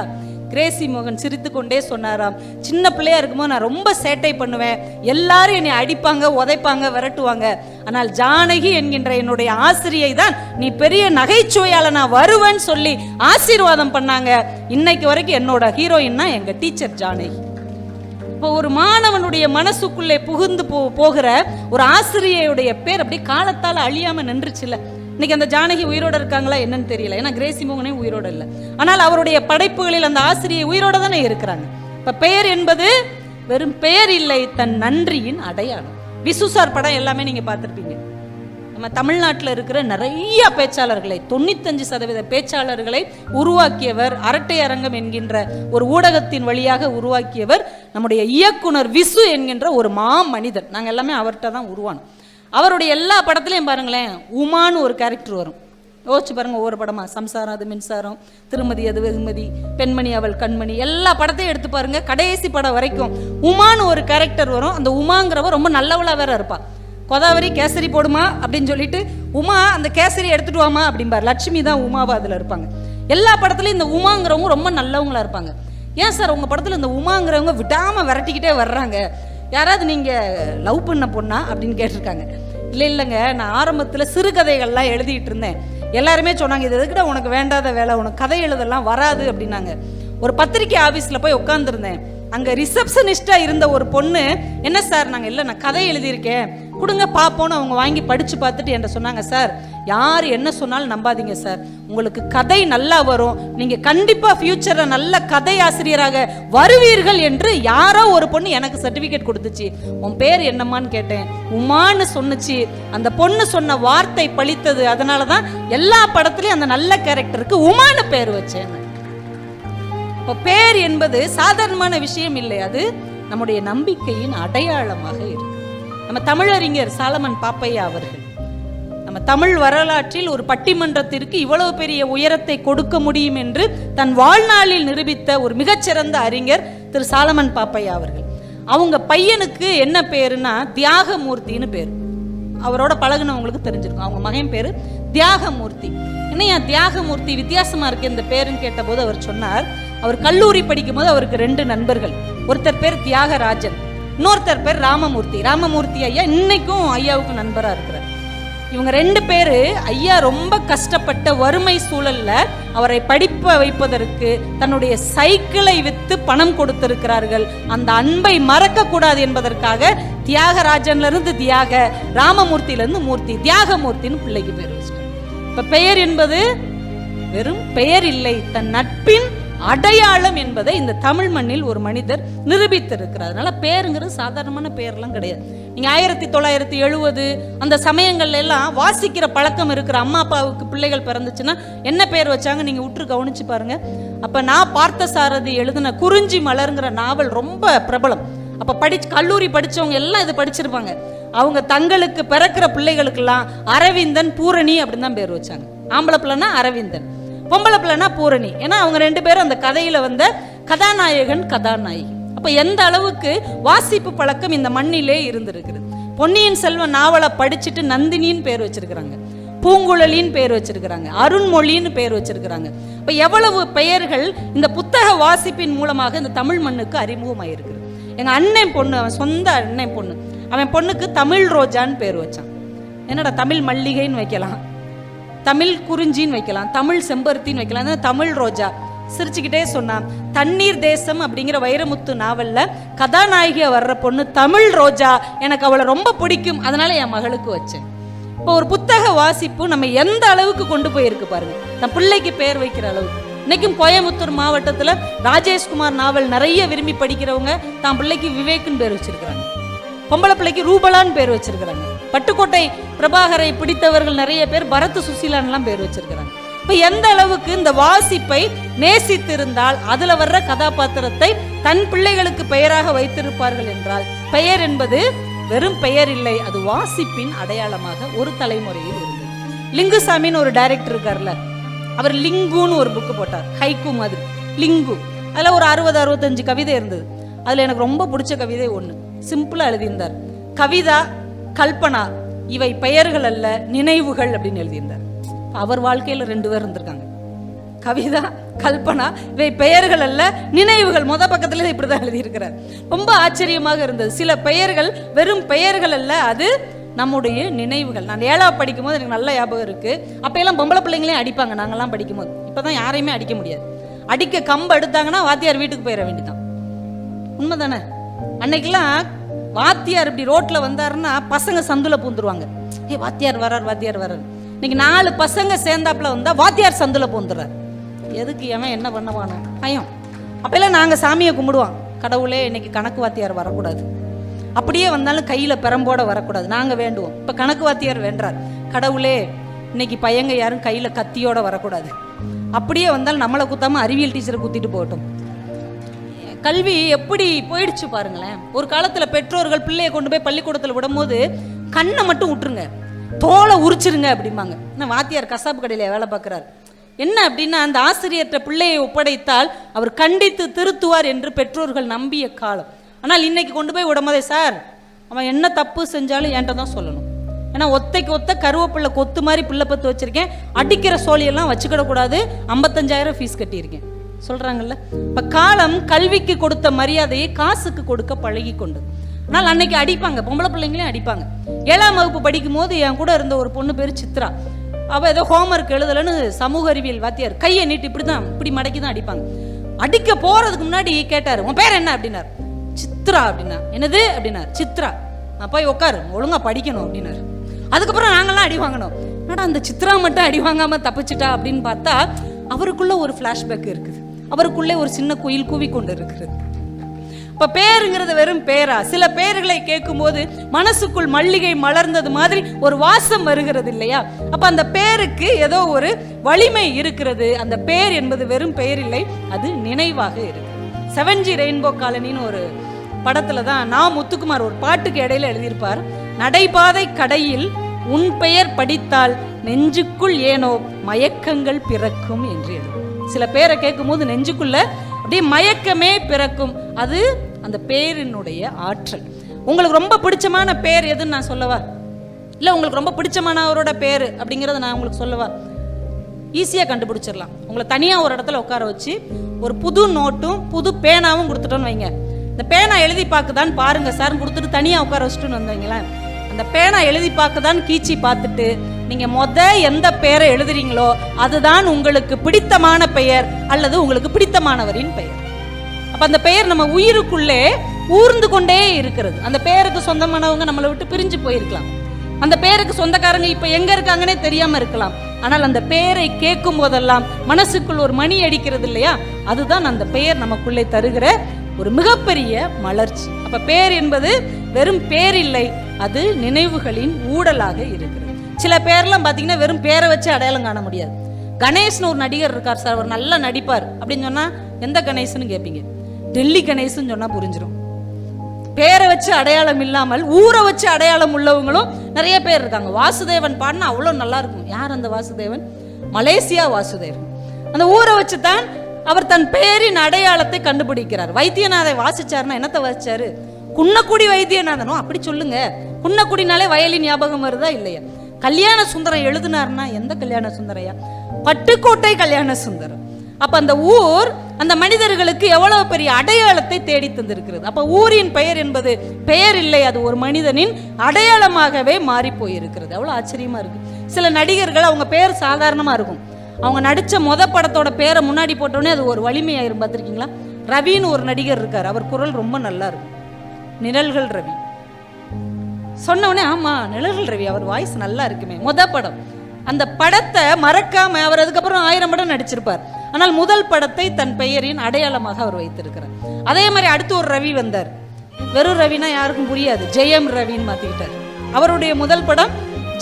கிரேசி மோகன் சிரித்து கொண்டே சொன்னாராம், சின்ன பிள்ளையா இருக்கும்போது நான் ரொம்ப சேட்டை பண்ணுவேன், எல்லாரும் என்னை அடிப்பாங்க, உதைப்பாங்க, விரட்டுவாங்க. ஆனால் ஜானகி என்கின்ற என்னுடைய ஆசிரியை தான் நீ பெரிய நகைச்சுவையால நான் வருவேன்னு சொல்லி ஆசீர்வாதம் பண்ணாங்க. இன்னைக்கு வரைக்கும் என்னோட ஹீரோயின்னா எங்க டீச்சர் ஜானகி. இப்போ ஒரு மாணவனுடைய மனசுக்குள்ளே புகுந்து போகிற ஒரு ஆசிரியருடைய பேர் அப்படியே காலத்தால் அழியாம நின்றுச்சுல. இன்னைக்கு அந்த ஜானகி உயிரோட இருக்காங்களா என்னன்னு தெரியல, ஏன்னா கிரேசி மோகனே உயிரோட இல்லை. ஆனால் அவருடைய படைப்புகளில் அந்த ஆசிரியை உயிரோட தானே இருக்கிறாங்க. இப்ப பெயர் என்பது வெறும் பெயர் இல்லை, தன் நன்றியின் அடையாளம். விசுசார் படம் எல்லாமே நீங்க பார்த்திருப்பீங்க. நம்ம தமிழ்நாட்டில் இருக்கிற நிறைய பேச்சாளர்களை, 95% பேச்சாளர்களை உருவாக்கியவர், அரட்டை அரங்கம் என்கின்ற ஒரு ஊடகத்தின் வழியாக உருவாக்கியவர் நம்முடைய இயக்குனர் விசு என்கின்ற ஒரு மனிதன். நாங்கள் எல்லாமே அவர்கிட்ட தான் உருவானோம். அவருடைய எல்லா படத்துலையும் பாருங்களேன், உமான்னு ஒரு கேரக்டர் வரும். யோசிச்சு பாருங்க, ஒவ்வொரு படமா, சம்சாரம் அது மின்சாரம், திருமதி அது வெகுமதி, பெண்மணி அவள் கண்மணி, எல்லா படத்தையும் எடுத்து பாருங்க, கடைசி படம் வரைக்கும் உமான்னு ஒரு கேரக்டர் வரும். அந்த உமாங்கிறவ ரொம்ப நல்லவளா வேற இருப்பா. கோதாவரி கேசரி போடுமா அப்படின்னு சொல்லிட்டு உமா அந்த கேசரி எடுத்துட்டு வாமா அப்படிம்பார். லட்சுமி தான் உமாவா அதில் இருப்பாங்க. எல்லா படத்துலையும் இந்த உமாங்கிறவங்க ரொம்ப நல்லவங்களா இருப்பாங்க. ஏன் சார் உங்க படத்தில் இந்த உமாங்கிறவங்க விடாம விரட்டிக்கிட்டே வர்றாங்க, யாராவது நீங்க லவ் பண்ண பொண்ணா அப்படின்னு கேட்டிருக்காங்க. இல்லைங்க, நான் ஆரம்பத்தில் சிறுகதைகள்லாம் எழுதிட்டு இருந்தேன். எல்லாருமே சொன்னாங்க, இது எதுக்கிட்ட உனக்கு வேண்டாத வேலை, உனக்கு கதை எழுதலாம் வராது அப்படின்னாங்க. ஒரு பத்திரிக்கை ஆஃபீஸில் போய் உட்காந்துருந்தேன். அங்கே ரிசப்ஷனிஸ்டா இருந்த ஒரு பொண்ணு, என்ன சார் நாங்கள் இல்லை நான் கதை எழுதியிருக்கேன் கொடுங்க பார்ப்போன்னு அவங்க வாங்கி படித்து பார்த்துட்டு என்கிட்ட சொன்னாங்க, சார் யார் என்ன சொன்னாலும் நம்பாதீங்க சார், உங்களுக்கு கதை நல்லா வரும், நீங்கள் கண்டிப்பாக ஃபியூச்சரில் நல்ல கதை ஆசிரியராக வருவீர்கள் என்று யாரோ ஒரு பொண்ணு எனக்கு சர்டிஃபிகேட் கொடுத்துச்சு. உன் பேர் என்னம்மான்னு கேட்டேன், உமான்னு சொன்னுச்சு. அந்த பொண்ணு சொன்ன வார்த்தை பழித்தது. அதனால தான் எல்லா படத்துலையும் அந்த நல்ல கேரக்டருக்கு உமான்னு பேர் வச்சேன். இப்போ பேர் என்பது சாதாரணமான விஷயம் இல்லை, அது நம்முடைய நம்பிக்கையின் அடையாளமாக இருக்கு. நம்ம தமிழறிஞர் சாலமன் பாப்பையா அவர்கள் நம்ம தமிழ் வரலாற்றில் ஒரு பட்டிமன்றத்திற்கு இவ்வளவு பெரிய உயரத்தை கொடுக்க முடியும் என்று தன் வாழ்நாளில் நிரூபித்த ஒரு மிகச்சிறந்த அறிஞர் திரு சாலமன் பாப்பையா அவர்கள். அவங்க பையனுக்கு என்ன பேருன்னா தியாகமூர்த்தின்னு பேர். அவரோட பழகுனவங்களுக்கு தெரிஞ்சிருக்கும். அவங்க மகன் பேரு தியாகமூர்த்தி. என்னையா தியாகமூர்த்தி வித்தியாசமா இருக்கு இந்த பேருன்னு கேட்டபோது அவர் சொன்னார், அவர் கல்லூரி படிக்கும் போது அவருக்கு 2 நண்பர்கள். ஒருத்தர் பேர் தியாகராஜன், இன்னொருத்தர் பேர் ராமமூர்த்தி. ராமமூர்த்தி ஐயா இன்னைக்கும் ஐயாவுக்கு நண்பரா இருக்கிறார். இவங்க 2 பேரு ஐயா ரொம்ப கஷ்டப்பட்ட வறுமை சூழல்ல அவரை படிப்ப வைப்பதற்கு தன்னுடைய சைக்கிளை வித்து பணம் கொடுத்திருக்கிறார்கள். அந்த அன்பை மறக்க கூடாது என்பதற்காக தியாகராஜன்ல இருந்து தியாக, ராமமூர்த்தியில இருந்து மூர்த்தி, தியாகமூர்த்தின்னு பிள்ளைக்கு பேர் வச்சிட்டாங்க. இப்ப பெயர் என்பது வெறும் பெயர் இல்லை, தன் நட்பின் அடையாளம் என்பதை இந்த தமிழ் மண்ணில் ஒரு மனிதர் நிரூபித்திருக்கிறார். அதனால பேருங்கிறது சாதாரணமான பெயர்லாம் கிடையாது. நீங்கள் 1970 அந்த சமயங்கள்ல எல்லாம் வாசிக்கிற பழக்கம் இருக்கிற அம்மா அப்பாவுக்கு பிள்ளைகள் பிறந்துச்சுன்னா என்ன பேர் வச்சாங்க நீங்கள் உற்று கவனிச்சு பாருங்க. அப்போ நான் பார்த்தசாரதி எழுதின குறிஞ்சி மலருங்கிற நாவல் ரொம்ப பிரபலம். அப்போ கல்லூரி படித்தவங்க எல்லாம் இது படிச்சிருப்பாங்க. அவங்க தங்களுக்கு பிறக்கிற பிள்ளைகளுக்கெல்லாம் அரவிந்தன் பூரணி அப்படின்னு தான் பேர் வச்சாங்க. ஆம்பளை பிள்ளைனா அரவிந்தன், பொம்பளை பிள்ளைனா பூரணி. ஏன்னா அவங்க 2 பேரும் அந்த கதையில வந்த கதாநாயகன் கதாநாயகி. அப்ப எந்த அளவுக்கு வாசிப்பு பழக்கம் இந்த மண்ணிலே இருந்திருக்குது. பொன்னியின் செல்வன் நாவலை படிச்சுட்டு நந்தினின்னு பேர் வச்சிருக்கிறாங்க, பூங்குழலின்னு பேர் வச்சிருக்கிறாங்க, அருண்மொழின்னு பேர் வச்சிருக்கிறாங்க. இப்ப எவ்வளவு பெயர்கள் இந்த புத்தக வாசிப்பின் மூலமாக இந்த தமிழ் மண்ணுக்கு அறிமுகமாயிருக்கு. எங்க அண்ணன் பொண்ணு, அவன் சொந்த அண்ணன் பொண்ணு, அவன் பொண்ணுக்கு தமிழ் ரோஜான்னு பேர் வச்சான். என்னடா தமிழ் மல்லிகைன்னு வைக்கலாம், தமிழ் குறிஞ்சின்னு வைக்கலாம், தமிழ் செம்பருத்தின்னு வைக்கலாம், தமிழ் ரோஜா. சிரிச்சுக்கிட்டே சொன்னான். தண்ணீர் தேசம் அப்படிங்கிற வைரமுத்து நாவல்ல கதாநாயகியா வர்ற பொண்ணு தமிழ் ரோஜா, எனக்கு அவளை ரொம்ப பிடிக்கும், அதனால என் மகளுக்கு வச்சேன். இப்போ ஒரு புத்தக வாசிப்பு நம்ம எந்த அளவுக்கு கொண்டு போயிருக்கு பாருங்க, தன் பிள்ளைக்கு பேர் வைக்கிற அளவுக்கு. இன்னைக்கும் கோயம்புத்தூர் மாவட்டத்தில் ராஜேஷ்குமார் நாவல் நிறைய விரும்பி படிக்கிறவங்க தான் பிள்ளைக்கு விவேக்குன்னு பேர் வச்சிருக்கிறாங்க, பொம்பளை பிள்ளைக்கு ரூபலான்னு பேர் வச்சிருக்கிறாங்க, பட்டுக்கோட்டை பிரபாகரை பிடித்தவர்கள் நிறைய பேர் பரத் சுசீலான்லாம் பேர் வச்சிருக்கிறாங்க. இப்போ எந்த அளவுக்கு இந்த வாசிப்பை நேசித்திருந்தால் அதுல வர்ற கதாபாத்திரத்தை தன் பிள்ளைகளுக்கு பெயராக வைத்திருப்பார்கள் என்றால், பெயர் என்பது வெறும் பெயர் இல்லை, அது வாசிப்பின் அடையாளமாக ஒரு தலைமுறையில் இருந்தது. லிங்குசாமின்னு ஒரு டைரக்டர் இருக்கார்ல, அவர் லிங்குன்னு ஒரு புக்கு போட்டார், ஹைக்கூ மாதிரி லிங்கு. அதில் ஒரு 60-65 கவிதை இருந்தது. அதில் எனக்கு ரொம்ப பிடிச்ச கவிதை ஒன்று, சிம்பிளாக எழுதியிருந்தார். கவிதா, கல்பனா இவை பெயர்கள் அல்ல நினைவுகள் அப்படின்னு எழுதியிருந்தார். அவர் வாழ்க்கையில் 2 பேர் இருந்திருக்காங்க, கவிதா, கல்பனா இவை பெயர்கள் அல்ல நினைவுகள். பக்கத்துல இப்படிதான் எழுதியிருக்கிறார். ரொம்ப ஆச்சரியமாக இருந்தது. சில பெயர்கள் வெறும் பெயர்கள் அல்ல, அது நம்முடைய நினைவுகள். நான் 7ஆவது படிக்கும் போது எனக்கு நல்ல ஞாபகம் இருக்கு. அப்பெல்லாம் பொம்பளை பிள்ளைங்களையும் அடிப்பாங்க நாங்கெல்லாம் படிக்கும் போது. இப்பதான் யாரையுமே அடிக்க முடியாது. அடிக்க கம்பு எடுத்தாங்கன்னா வாத்தியார் வீட்டுக்கு போயிட வேண்டியதான். உண்மைதானே? அன்னைக்கெல்லாம் வாத்தியார் இப்படி ரோட்ல வந்தாருன்னா பசங்க சந்துல பூந்துருவாங்க, ஏ வாத்தியார் வரார் வாத்தியார் வரார். இன்னைக்கு 4 பசங்க சேர்ந்தாப்புல வந்தா வாத்தியார் சந்துல பூந்துறார். எதுக்கு அவன் என்ன பண்ணுவானோ பயம். அப்பெல்லாம் நாங்க சாமியை கும்பிடுவோம், கடவுளே இன்னைக்கு கணக்கு வாத்தியார் வரக்கூடாது, அப்படியே வந்தாலும் கையில பெரம்போட வரக்கூடாது, நாங்க வேண்டுவோம். இப்ப கணக்கு வாத்தியார் வேண்டார், கடவுளே இன்னைக்கு பையங்க யாரும் கையில கத்தியோட வரக்கூடாது, அப்படியே வந்தாலும் நம்மளை குத்தாம அறிவியல் டீச்சரை குத்திட்டு போகட்டும். கல்வி எப்படி போயிடுச்சு பாருங்களேன். ஒரு காலத்துல பெற்றோர்கள் பிள்ளையை கொண்டு போய் பள்ளிக்கூடத்துல விடும்போது கண்ணை மட்டும் விட்டுருங்க, தோலை உரிச்சிருங்க அப்படிம்பாங்க. வாத்தியார் கசாப்பு கடையில வேலை பார்க்கிறார். என்ன அப்படின்னா, அந்த ஆசிரியர்கிட்ட பிள்ளையை ஒப்படைத்தால் அவர் கண்டித்து திருத்துவார் என்று பெற்றோர்கள் நம்பிய காலம். ஆனால் இன்னைக்கு கொண்டு போய் விடும்போதே, சார் அவன் என்ன தப்பு செஞ்சாலும் என்கிட்ட தான் சொல்லணும், ஏன்னா ஒத்தைக்கு ஒத்த கருவேப்பிள்ளை கொத்து மாதிரி பிள்ளை பத்து வச்சிருக்கேன், அடிக்கிற சோழியெல்லாம் வச்சுக்கிடக்கூடாது, 55,000 ஃபீஸ் கட்டியிருக்கேன் சொல்றாங்கல்ல. இப்ப காலம் கல்விக்கு கொடுத்த மரியாதையை காசுக்கு கொடுக்க பழகி கொண்டு. ஆனால் அன்னைக்கு அடிப்பாங்க, பொம்பளை பிள்ளைங்களையும் அடிப்பாங்க. 7ஆம் வகுப்பு படிக்கும் போது என் கூட இருந்த ஒரு பொண்ணு பேர் சித்ரா. அவள் ஏதோ ஹோம்ஒர்க் எழுதலன்னு சமூக அறிவியல் வாத்தியார் கையை நீட்டு இப்படிதான் இப்படி மடக்கி தான் அடிப்பாங்க. அடிக்க போறதுக்கு முன்னாடி கேட்டாரு, உன் பேர் என்ன அப்படின்னாரு. சித்ரா அப்படின்னா. என்னது அப்படின்னாரு. சித்ரா. போய் உட்காரு, ஒழுங்கா படிக்கணும் அப்படின்னாரு. அதுக்கப்புறம் நாங்கெல்லாம் அடி வாங்கணும். என்னடா அந்த சித்ரா மட்டும் அடி வாங்காம தப்பிச்சிட்டா அப்படின்னு பார்த்தா அவருக்குள்ள ஒரு ஃபிளாஷ்பேக் இருக்குது, அவருக்குள்ளே ஒரு சின்ன குயில் கூவி கொண்டு இருக்கிறது. இப்ப பேருங்கிறது வெறும் பேரா? சில பேர்களை கேட்கும் போது மனசுக்குள் மல்லிகை மலர்ந்தது மாதிரி ஒரு வாசம் வருகிறது இல்லையா? அப்ப அந்த பேருக்கு ஏதோ ஒரு வலிமை இருக்கிறது. அந்த பேர் என்பது வெறும் பெயர் இல்லை, அது நினைவாக இருக்கு. 7G ரெயின்போ காலனின்னு ஒரு படத்துல தான் நான் முத்துக்குமார் ஒரு பாட்டுக்கு இடையில எழுதியிருப்பார், நடைபாதை கடையில் உன் பெயர் படித்தால் நெஞ்சுக்குள் ஏனோ மயக்கங்கள் பிறக்கும் என்று எழுதும். சில பேரை கேட்கும் போது நெஞ்சுக்குள்ள அப்படியே மயக்கமே பிறக்கும். அது அந்த பேரினுடைய ஆற்றல். உங்களுக்கு ரொம்ப பிடிச்சமான பேர் எதுன்னு நான் சொல்லவா? இல்லை உங்களுக்கு ரொம்ப பிடிச்சமானவரோட பேர் அப்படிங்கிறத நான் உங்களுக்கு சொல்லவா? ஈஸியாக கண்டுபிடிச்சிடலாம். உங்களை தனியாக ஒரு இடத்துல உட்கார வச்சு ஒரு புது நோட்டும் புது பேனாவும் கொடுத்துட்டோன்னு வைங்க. இந்த பேனா எழுதி பார்க்குதான்னு பாருங்க சார்னு கொடுத்துட்டு தனியாக உட்கார வச்சுட்டுன்னு வந்தீங்களேன். அந்த பேனா எழுதி பார்க்குதான்னு கீச்சி பார்த்துட்டு நீங்கள் எந்த பெயரை எழுதுறீங்களோ அதுதான் உங்களுக்கு பிடித்தமான பெயர் அல்லது உங்களுக்கு பிடித்தமானவரின் பெயர். அப்ப அந்த பெயர் நம்ம உயிருக்குள்ளே ஊர்ந்து கொண்டே இருக்கிறது. அந்த பெயருக்கு சொந்தமானவங்க நம்மளை விட்டு பிரிஞ்சு போயிருக்கலாம், அந்த பெயருக்கு சொந்தக்காரங்க இப்ப எங்க இருக்காங்கன்னே தெரியாம இருக்கலாம். ஆனால் அந்த பெயரை கேட்கும் போதெல்லாம் மனசுக்குள் ஒரு மணி அடிக்கிறது இல்லையா? அதுதான் அந்த பெயர் நமக்குள்ளே தருகிற ஒரு மிகப்பெரிய மலர்ச்சி. அப்ப பெயர் என்பது வெறும் பேர் இல்லை, அது நினைவுகளின் ஊடலாக இருக்கிறது. சில பேர்லாம் பார்த்தீங்கன்னா வெறும் பேரை வச்சு அடையாளம் காண முடியாது. கணேஷ்னு ஒரு நடிகர் இருக்கார் சார், அவர் நல்லா நடிப்பார் அப்படின்னு சொன்னால் எந்த கணேஷ்னு கேட்பீங்க? டெல்லி கணேஷ்னு சொன்னால் புரிஞ்சிடும். பேரை வச்சு அடையாளம் இல்லாமல் ஊரை வச்சு அடையாளம் உள்ளவங்களும் நிறைய பேர் இருக்காங்க. வாசுதேவன் பாடினா அவ்வளோ நல்லா இருக்கும். யார் அந்த வாசுதேவன்? மலேசியா வாசுதேவன். அந்த ஊரை வச்சு தான் அவர் தன் பெயரின் அடையாளத்தை கண்டுபிடிக்கிறார். வைத்தியநாதை வாசிச்சாருன்னா என்னத்தை வாசிச்சாரு? குன்னக்குடி வைத்தியநாதனோ அப்படி சொல்லுங்க. குன்னக்குடினாலே வயலின் ஞாபகம் வருதா இல்லையா? கல்யாண சுந்தரம் எழுதினார்னா எந்த கல்யாண சுந்தரையா? பட்டுக்கோட்டை கல்யாண சுந்தரம். அப்ப அந்த ஊர் அந்த மனிதர்களுக்கு எவ்வளவு பெரிய அடையாளத்தை தேடி தந்திருக்கிறது. அப்ப ஊரின் பெயர் என்பது பெயர் இல்லை, அது ஒரு மனிதனின் அடையாளமாகவே மாறி போயிருக்கிறது. எவ்வளவு ஆச்சரியமா இருக்கு. சில நடிகர்கள் அவங்க பேர் சாதாரணமா இருக்கும், அவங்க நடிச்ச படத்தோட பேரை முன்னாடி போட்டோடனே அது ஒரு வலிமையாயிரும். பார்த்துருக்கீங்களா? ரவின்னு ஒரு நடிகர் இருக்கார், அவர் குரல் ரொம்ப நல்லா இருக்கும். நிழல்கள் ரவி சொன்ன உடனே ஆமா நிழல்கள் ரவி, அவர் வாய்ஸ் நல்லா இருக்குமே. படம், அந்த படத்தை மறக்காம அவர் அதுக்கப்புறம் 1000 படம் நடிச்சிருப்பார். ஆனால் முதல் படத்தை தன் பெயரின் அடையாளமாக அவர் வைத்திருக்கிறார். அதே மாதிரி அடுத்து ஒரு ரவி வந்தார். வெறும் ரவினா யாருக்கும் புரியாது, ஜெயம் ரவின்னு மாத்திக்கிட்டார். அவருடைய முதல் படம்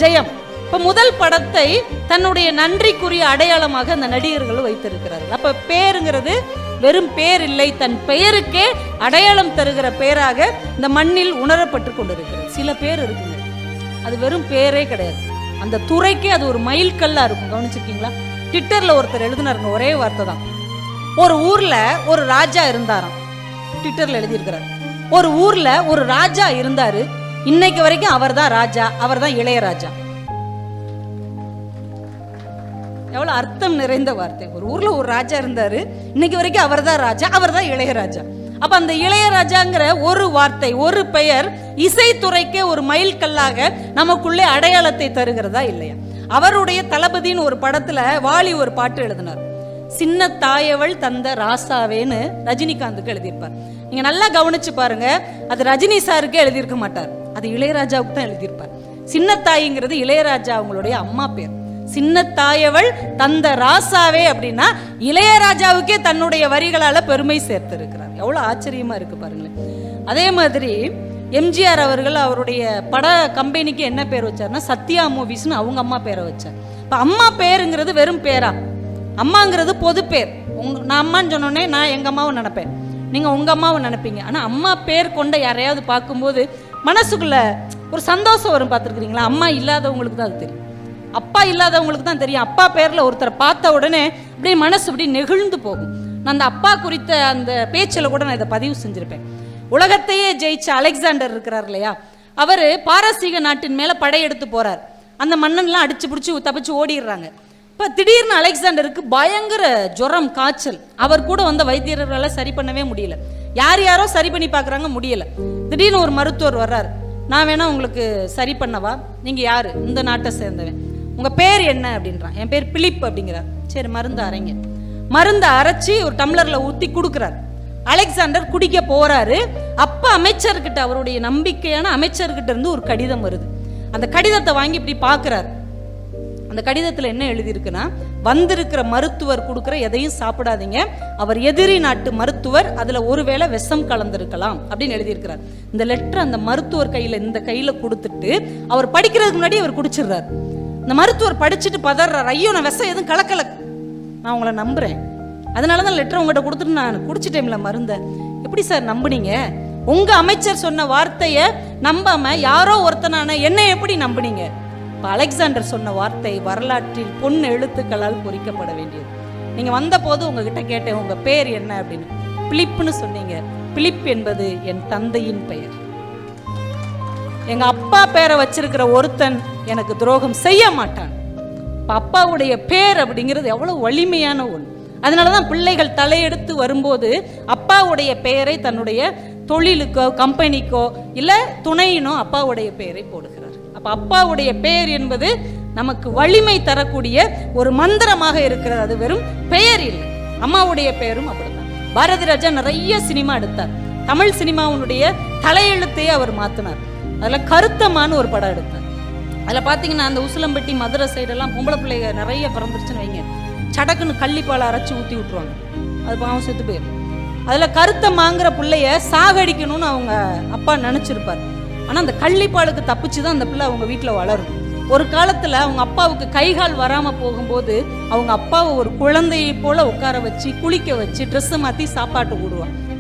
ஜெயம். இப்ப முதல் படத்தை தன்னுடைய நன்றிக்குரிய அடையாளமாக அந்த நடிகர்கள் வைத்திருக்கிறார்கள். அப்ப பேருங்கிறது வெறும் பேர் இல்லை, தன் பெயருக்கே அடையாளம் தருகிற பேராக இந்த மண்ணில் உணரப்பட்டு கொண்டிருக்கிறது. சில பேர் இருக்குங்க, அது வெறும் பேரே கிடையாது, அந்த துறைக்கே அது ஒரு மைல்கல்லா இருக்கும். கவனிச்சிருக்கீங்களா? ட்விட்டர்ல ஒருத்தர் எழுதினாருங்க, ஒரே வார்த்தை தான். ஒரு ஊர்ல ஒரு ராஜா இருந்தாராம். ட்விட்டர்ல எழுதியிருக்கிறார், ஒரு ஊர்ல ஒரு ராஜா இருந்தாரு, இன்னைக்கு வரைக்கும் அவர் தான் ராஜா, அவர் தான் இளையராஜா. எவ்வளவு அர்த்தம் நிறைந்த வார்த்தை. ஒரு ஊர்ல ஒரு ராஜா இருந்தாரு, இன்னைக்கு வரைக்கும் அவர் தான் ராஜா, அவர் தான் இளையராஜா. அப்ப அந்த இளையராஜாங்கிற ஒரு வார்த்தை, ஒரு பெயர் இசைத்துறைக்கே ஒரு மைல் கல்லாக நமக்குள்ளே அடையாளத்தை தருகிறதா இல்லையா? அவருடைய தளபதின்னு ஒரு படத்துல வாலி ஒரு பாட்டு எழுதினார், சின்ன தாயவள் தந்த ராசாவேன்னு ரஜினிகாந்துக்கு எழுதியிருப்பார். நீங்க நல்லா கவனிச்சு பாருங்க, அது ரஜினி சாருக்கு எழுதியிருக்க மாட்டார், அது இளையராஜாவுக்கு தான் எழுதியிருப்பார். சின்ன தாய்ங்கிறது இளையராஜா அவங்களுடைய அம்மா பேர். சின்ன தாயவள் தந்த ராசாவே அப்படின்னா இளையராஜாவுக்கே தன்னுடைய வரிகளால பெருமை சேர்த்திருக்கிறார். எவ்வளவு ஆச்சரியமா இருக்கு பாருங்களேன். அதே மாதிரி எம்ஜிஆர் அவர்கள் அவருடைய பட கம்பெனிக்கு என்ன பேர் வச்சார்னா சத்யா மூவிஸ்னு அவங்க அம்மா பேரை வச்சார். இப்ப அம்மா பேருங்கிறது வெறும் பேரா? அம்மாங்கிறது பொது பேர். நான் அம்மான்னு சொன்னோடனே நான் எங்க அம்மாவை நினைப்பேன், நீங்க உங்க அம்மாவை நினைப்பீங்க. ஆனா அம்மா பேர் கொண்ட யாரையாவது பார்க்கும்போது மனசுக்குள்ள ஒரு சந்தோஷம் வரும். பார்த்துருக்கீங்களா? அம்மா இல்லாதவங்களுக்கு தான் அது தெரியும், அப்பா இல்லாதவங்களுக்கு தான் தெரியும். அப்பா பேர்ல ஒருத்தரை பார்த்த உடனே அப்படியே மனசு அப்படி நெகிழ்ந்து போகும். நான் அந்த அப்பா குறித்த அந்த பேச்சில் கூட நான் இதை பதிவு செஞ்சிருப்பேன். உலகத்தையே ஜெயிச்ச அலெக்சாண்டர் இருக்கிறார் இல்லையா, அவர் பாரசீக நாட்டின் மேல படையெடுத்து போறார். அந்த மன்னன்லாம் அடிச்சு பிடிச்சி தப்பிச்சு ஓடிடுறாங்க. இப்போ திடீர்னு அலெக்சாண்டருக்கு பயங்கர ஜுரம், காய்ச்சல். அவர் கூட வந்த வைத்தியர்களால் சரி பண்ணவே முடியல. யாரோ சரி பண்ணி பார்க்குறாங்க, முடியல. திடீர்னு ஒரு மருத்துவர் வர்றார், நான் வேணா உங்களுக்கு சரி பண்ணவா, நீங்க யாரு? இந்த நாட்டை சேர்ந்தவன், உங்க பேர் என்ன அப்படின்றான். என் பேர் பிலிப் அப்படிங்கிறார். சரி மருந்து அரைங்க. மருந்து அரைச்சி ஒரு டம்ளர்ல ஊத்தி கொடுக்குறார். அலெக்சாண்டர் குடிக்க போறாரு. அப்ப அமைச்சர்கிட்ட, அவருடைய நம்பிக்கையான அமைச்சர்கிட்ட இருந்து ஒரு கடிதம் வருது. அந்த கடிதத்தை வாங்கி இப்படி பாக்குறாரு. அந்த கடிதத்துல என்ன எழுதியிருக்குன்னா, வந்திருக்கிற மருத்துவர் கொடுக்குற எதையும் சாப்பிடாதீங்க, அவர் எதிரி நாட்டு மருத்துவர், அதுல ஒருவேளை விஷம் கலந்திருக்கலாம் அப்படின்னு எழுதியிருக்கிறார். இந்த லெட்டர் அந்த மருத்துவர் கையில இந்த கையில கொடுத்துட்டு அவர் படிக்கிறதுக்கு முன்னாடி அவர் குடிச்சிடுறாரு. இந்த மருத்துவர் படிச்சுட்டு பதறார், ஐயோ நான் விஷம் எதுவும் கலக்கல, நான் உங்களை நம்புறேன், அதனாலதான் லெட்டர் உங்கள்கிட்ட கொடுத்துட்டு நான் குடிச்சிட்டேன்ல மருந்த. எப்படி சார் நம்புனீங்க? உங்க அமைச்சர் சொன்ன வார்த்தைய நம்பாம யாரோ ஒருத்தனான என்ன எப்படி நம்புனீங்க? அலெக்சாண்டர் சொன்ன வார்த்தை வரலாற்றில் பொன் எழுத்துக்களால் பொறிக்கப்பட வேண்டியது. நீங்க வந்த போது உங்ககிட்ட கேட்டேன், உங்க பேர் என்ன அப்படின்னு. பிலிப்னு சொன்னீங்க. பிலிப் என்பது என் தந்தையின் பெயர். எங்க அப்பா பேரை வச்சிருக்கிற ஒருத்தன் எனக்கு துரோகம் செய்ய மாட்டான். அப்பாவுடைய பேர் அப்படிங்கிறது எவ்வளவு வலிமையான ஒன்று. அதனாலதான் பிள்ளைகள் தலையெடுத்து வரும்போது அப்பாவுடைய பெயரை தன்னுடைய தொழிலுக்கோ கம்பெனிக்கோ இல்ல துணையினோ அப்பாவுடைய பெயரை போடுகிறார். அப்ப அப்பாவுடைய பெயர் என்பது நமக்கு வலிமை தரக்கூடிய ஒரு மந்திரமாக இருக்கிறது. அது வெறும் பெயர் இல்லை. அம்மாவுடைய பெயரும் அப்படித்தான். பாரதி ராஜா நிறைய சினிமா எடுத்தார். தமிழ் சினிமாவுடைய தலையெழுத்தையே அவர் மாத்தினார். அதுல கருத்தமான ஒரு படம் எடுத்தார். அதுல பாத்தீங்கன்னா அந்த உசிலம்பட்டி மதுரை சைடெல்லாம் பொம்பளை பிள்ளைங்க நிறைய பிறந்துருச்சுன்னு வைங்க, சடக்குன்னு கள்ளிப்பாலை அரைச்சி ஊற்றி விட்டுருவாங்க, அது பாவம் செத்து போயிடும். அதுல கருத்தமாங்கிற பிள்ளைய சாகடிக்கணும்னு அவங்க அப்பா நினைச்சிருப்பார். ஆனால் அந்த கள்ளிப்பாலுக்கு தப்பிச்சு தான் அந்த பிள்ளை அவங்க வீட்டில் வளரும். ஒரு காலத்தில் அவங்க அப்பாவுக்கு கைகால் வராமல் போகும்போது அவங்க அப்பாவை ஒரு குழந்தையை போல உட்கார வச்சு குளிக்க வச்சு ட்ரெஸ்ஸை மாற்றி சாப்பாட்டு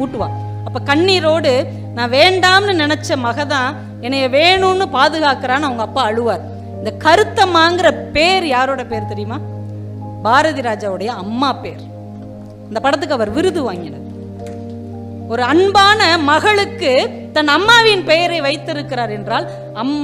ஊட்டுவா. அப்போ கண்ணீரோடு நான் வேண்டாம்னு நினச்ச மகதான் என்னைய வேணும்னு பாதுகாக்கிறான்னு அவங்க அப்பா அழுவார். இந்த கருத்தம்மாங்கிற பேர் யாரோட பேர் தெரியுமா? பாரதி ராஜாவுடைய அம்மா பேர். இந்த படத்துக்கு அவர் விருது வாங்கினார். ஒரு அன்பான மகளுக்கு தன் அம்மாவின் பெயரை வைத்திருக்கிறார் என்றால்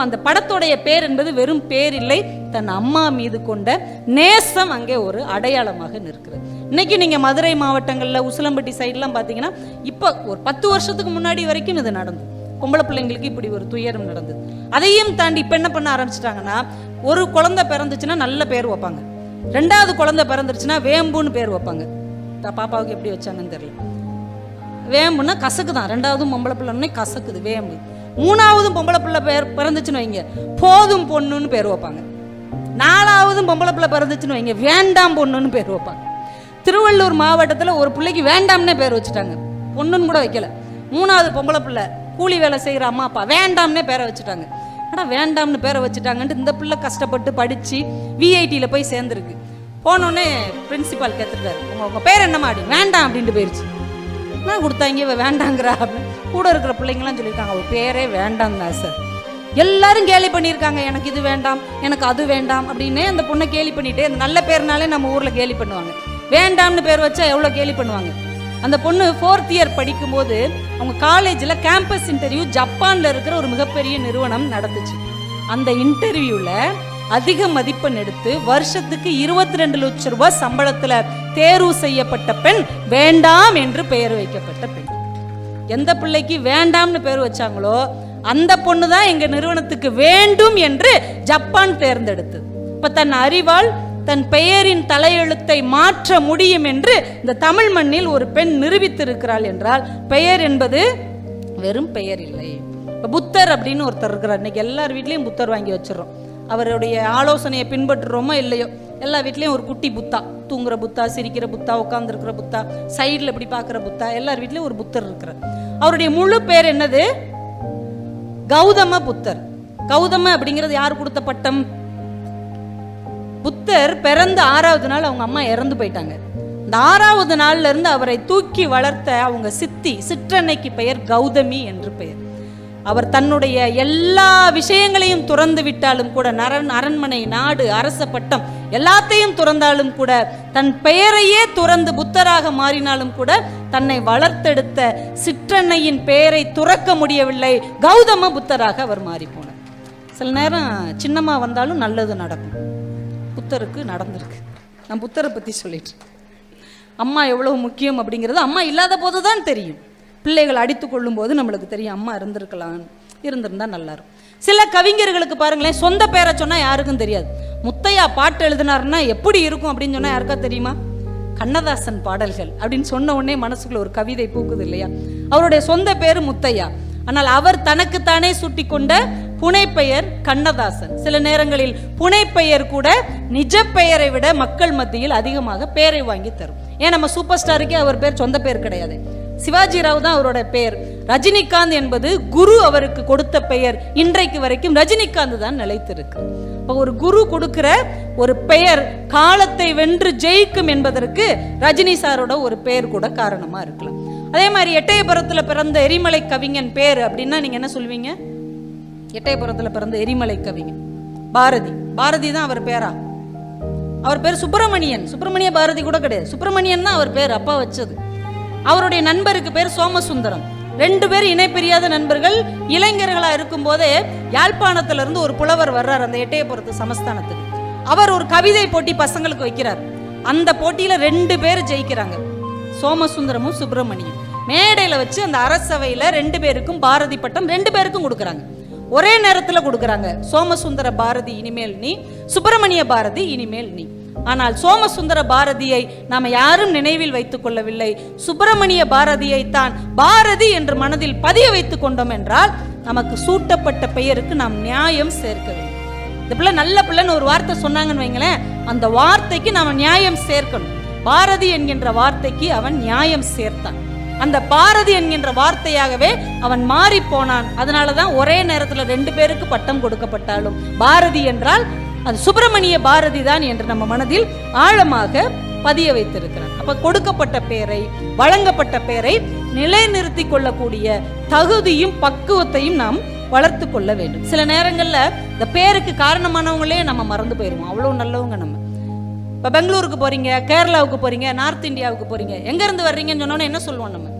அந்த படத்துடைய பேர் என்பது வெறும் பேர் இல்லை, தன் அம்மா மீது கொண்ட நேசம் அங்கே ஒரு அடையாளமாக நிற்கிறது. இன்னைக்கு நீங்க மதுரை மாவட்டங்கள்ல உசிலம்பட்டி சைட்லாம் பார்த்தீங்கன்னா இப்போ ஒரு 10 வருஷத்துக்கு முன்னாடி வரைக்கும் இது நடந்தது. பொம்பளை பிள்ளைங்களுக்கு இப்படி ஒரு துயரம் நடந்தது. அதையும் தாண்டி இப்போ என்ன பண்ண ஆரம்பிச்சிட்டாங்கன்னா, ஒரு குழந்தை பிறந்துச்சுன்னா நல்ல பேர் வைப்பாங்க, 2வது குழந்தை பிறந்துருச்சுன்னா வேம்புன்னு பேர் வைப்பாங்க. பாப்பாவுக்கு எப்படி வச்சாங்கன்னு தெரியல. வேம்புன்னா கசக்கு தான், 2வது பொம்பளை பிள்ளைன்னே கசக்குது வேம்பு. 3வது பொம்பளை பிள்ளை பேர் பிறந்துச்சுன்னு வைங்க போதும் பொண்ணுன்னு பேர் வைப்பாங்க. 4வது பொம்பளை பிள்ளை பிறந்துச்சுன்னு வைங்க வேண்டாம் பொண்ணுன்னு பேர் வைப்பாங்க. திருவள்ளூர் மாவட்டத்தில் ஒரு பிள்ளைக்கு வேண்டாம்னே பேர் வச்சுட்டாங்க, பொண்ணுன்னு கூட வைக்கல. 3வது பொம்பளை பிள்ளை கூலி வேலை செய்கிற அம்மா அப்பா வேண்டாம்னே பேரை வச்சுட்டாங்க. ஆனால் வேண்டாம்னு பேரை வச்சுட்டாங்கன்ட்டு இந்த பிள்ளை கஷ்டப்பட்டு படித்து விஐடியில் போய் சேர்ந்துருக்கு. போனோடனே பிரின்சிபால் கேட்டுருக்காரு, உங்கள் பேர் என்னம்மா? அப்படி வேண்டாம் அப்படின்ட்டு போயிடுச்சு. நான் கொடுத்தாங்க இவ வேண்டாங்கிறா அப்படின்னு கூட இருக்கிற பிள்ளைங்களாம் சொல்லியிருக்காங்க, அவள் பேரே வேண்டாம் தான் சார். எல்லாரும் கேலி பண்ணியிருக்காங்க, எனக்கு இது வேண்டாம் எனக்கு அது வேண்டாம் அப்படின்னு அந்த பொண்ணை கேலி பண்ணிட்டு. அந்த நல்ல பேர்னாலே நம்ம ஊரில் கேலி பண்ணுவாங்க, வேண்டாம்னு பேர் வச்சா எவ்வளோ கேலி பண்ணுவாங்க. அந்த பொண்ணு 4th இயர் படிக்கும்போது அவங்க காலேஜில் கேம்பஸ் இன்டர்வியூ ஜப்பானில் இருக்கிற ஒரு மிகப்பெரிய நிறுவனம் நடந்துச்சு. அந்த இன்டர்வியூவில் அதிக மதிப்பெண் எடுத்து வருஷத்துக்கு 22 லட்சம் ரூபாய் சம்பளத்தில் தேர்வு செய்யப்பட்ட பெண் வேண்டாம் என்று பெயர் வைக்கப்பட்ட பெண். எந்த பிள்ளைக்கு வேண்டாம்னு பேர் வச்சாங்களோ அந்த பொண்ணு தான் எங்க நிறுவனத்துக்கு வேண்டும் என்று ஜப்பான் தேர்ந்தெடுத்தது. இப்ப தன் அறிவால் தன் பெயரின் தலையெழுத்தை மாற்ற முடியும் என்று இந்த தமிழ் மண்ணில் ஒரு பெண் நிரூபித்திருக்கிறாள் என்றால் பெயர் என்பது வெறும் பெயர் இல்லை. இப்போ புத்தர் அப்படின்னு ஒருத்தர் இருக்கிறார். இன்னைக்கு எல்லார் வீட்லையும் புத்தர் வாங்கி வச்சிடறோம். அவருடைய ஆலோசனையை பின்பற்றுறோமோ இல்லையோ எல்லா வீட்லேயும் ஒரு குட்டி புத்தா, தூங்குற புத்தா, சிரிக்கிற புத்தா, உட்காந்துருக்கிற புத்தா, சைடில் இப்படி பார்க்குற புத்தா, எல்லார் வீட்லேயும் ஒரு புத்தர் இருக்கிறார். அவருடைய முழு பேர் என்னது? கௌதம புத்தர். கௌதம அப்படிங்கிறது யார் கொடுத்த பட்டம்? புத்தர் பிறந்த 6வது நாள் அவங்க அம்மா இறந்து போயிட்டாங்க. இந்த 6வது நாள்ல இருந்து அவரை தூக்கி வளர்த்த அவங்க சிற்றன்னைக்கு பெயர் கௌதமி என்று பெயர். அவர் தன்னுடைய எல்லா விஷயங்களையும் துறந்து விட்டாலும் கூட, அரண்மனை, நாடு, அரச பட்டம் எல்லாத்தையும் துறந்தாலும் கூட, தன் பெயரையே துறந்து புத்தராக மாறினாலும் கூட தன்னை வளர்த்தெடுத்த சிற்றன்னையின் பெயரை துறக்க முடியவில்லை. கௌதம புத்தராக அவர் மாறி போனார். சில நேரம் சின்னம்மா வந்தாலும் நல்லது நடக்கும். புத்தருக்கு நடந்திருக்கு. நான் புத்தரை பற்றி சொல்லிட்டு, அம்மா எவ்வளவு முக்கியம் அப்படிங்கிறது அம்மா இல்லாத போது தான் தெரியும். பிள்ளைகள் அடித்து கொள்ளும் போது நம்மளுக்கு தெரியும் அம்மா இருந்திருந்தா நல்லா இருக்கும். சில கவிஞர்களுக்கு பாருங்களேன், சொந்த பேரை சொன்னா யாருக்கும் தெரியாது. முத்தையா பாட்டு எழுதினாருன்னா எப்படி இருக்கும் அப்படின்னு சொன்னா யாருக்கா தெரியுமா? கண்ணதாசன் பாடல்கள் அப்படின்னு சொன்ன உடனே மனசுக்குள்ள ஒரு கவிதை பூக்குது இல்லையா? அவருடைய சொந்த பேரு முத்தையா, ஆனால் அவர் தனக்குத்தானே சுட்டி கொண்ட புனைப்பெயர் கண்ணதாசன். சில நேரங்களில் புனைப்பெயர் கூட நிஜ பெயரை விட மக்கள் மத்தியில் அதிகமாக பெயரை வாங்கி தரும். ஏன் நம்ம சூப்பர் ஸ்டாருக்கே அவர் பேர் சொந்த பேர் கிடையாது. சிவாஜி ராவ் தான் அவரோட பெயர். ரஜினிகாந்த் என்பது குரு அவருக்கு கொடுத்த பெயர். இன்றைக்கு வரைக்கும் ரஜினிகாந்த் தான் நிலைத்திருக்கு. இப்போ ஒரு குரு கொடுக்கிற ஒரு பெயர் காலத்தை வென்று ஜெயிக்கும் என்பதற்கு ரஜினி சாரோட ஒரு பெயர் கூட காரணமா இருக்கலாம். அதே மாதிரி எட்டயபுரத்தில் பிறந்த எரிமலை கவிஞன் பேர் அப்படின்னா நீங்க என்ன சொல்வீங்க? எட்டயபுரத்தில் பிறந்த எரிமலை கவிஞன் பாரதி தான் அவர் பேரா? அவர் பேர் சுப்பிரமணியன். சுப்பிரமணிய பாரதி கூட கிடையாது, சுப்பிரமணியன் தான் அவர் பேர், அப்பா வச்சது. அவருடைய நண்பருக்கு பேர் சோமசுந்தரம். 2 பேர் இணைப்பிரியாத நண்பர்கள். இளைஞர்களா இருக்கும் போதே யாழ்ப்பாணத்திலிருந்து ஒரு புலவர் வர்றார் அந்த எட்டயபுரத்து சமஸ்தானத்துக்கு. அவர் ஒரு கவிதை போட்டி பசங்களுக்கு வைக்கிறார். அந்த போட்டியில 2 பேர் ஜெயிக்கிறாங்க, சோமசுந்தரமும் சுப்பிரமணியம். மேடையில வச்சு அந்த அரசவையில 2 பேருக்கும் பாரதி பட்டம் 2 பேருக்கும் கொடுக்குறாங்க. ஒரே நேரத்தில் கொடுக்குறாங்க. சோமசுந்தர பாரதி இனிமேல் நீ, சுப்பிரமணிய பாரதி இனிமேல் நீ. ஆனால் சோமசுந்தர பாரதியை நாம் யாரும் நினைவில் வைத்துக் கொள்ளவில்லை. சுப்பிரமணிய பாரதியை தான் பாரதி என்று மனதில் பதிய வைத்துக் கொண்டோம் என்றால் நமக்கு சூட்டப்பட்ட பெயருக்கு நாம் நியாயம் சேர்க்க வேண்டும். இந்த பிள்ளை நல்ல பிள்ளைன்னு ஒரு வார்த்தை சொன்னாங்கன்னு வைங்களேன், அந்த வார்த்தைக்கு நாம் நியாயம் சேர்க்கணும். பாரதி என்கின்ற வார்த்தைக்கு அவன் நியாயம் சேர்த்தான். அந்த பாரதி என்கின்ற வார்த்தையாகவே அவன் மாறி போனான். அதனாலதான் ஒரே நேரத்தில் 2 பேருக்கு பட்டம் கொடுக்கப்பட்டாலும் பாரதி என்றால் அது சுப்பிரமணிய பாரதி தான் என்று நம்ம மனதில் ஆழமாக பதிய வைத்திருக்கிறான். அப்ப கொடுக்கப்பட்ட பெயரை, வழங்கப்பட்ட பெயரை நிலைநிறுத்திக் கொள்ளக்கூடிய தகுதியும் பக்குவத்தையும் நாம் வளர்த்து கொள்ள வேண்டும். சில நேரங்கள்ல இந்த பேருக்கு காரணமானவங்களே நம்ம மறந்து போயிருவோம். அவ்வளவு நல்லவங்க நம்ம. இப்ப பெங்களூருக்கு போறீங்க, கேரளாவுக்கு போறீங்க, நார்த் இந்தியாவுக்கு போறீங்க, எங்க இருந்து வர்றீங்கன்னு சொன்னோன்னா என்ன சொல்லுவோம்? நம்ம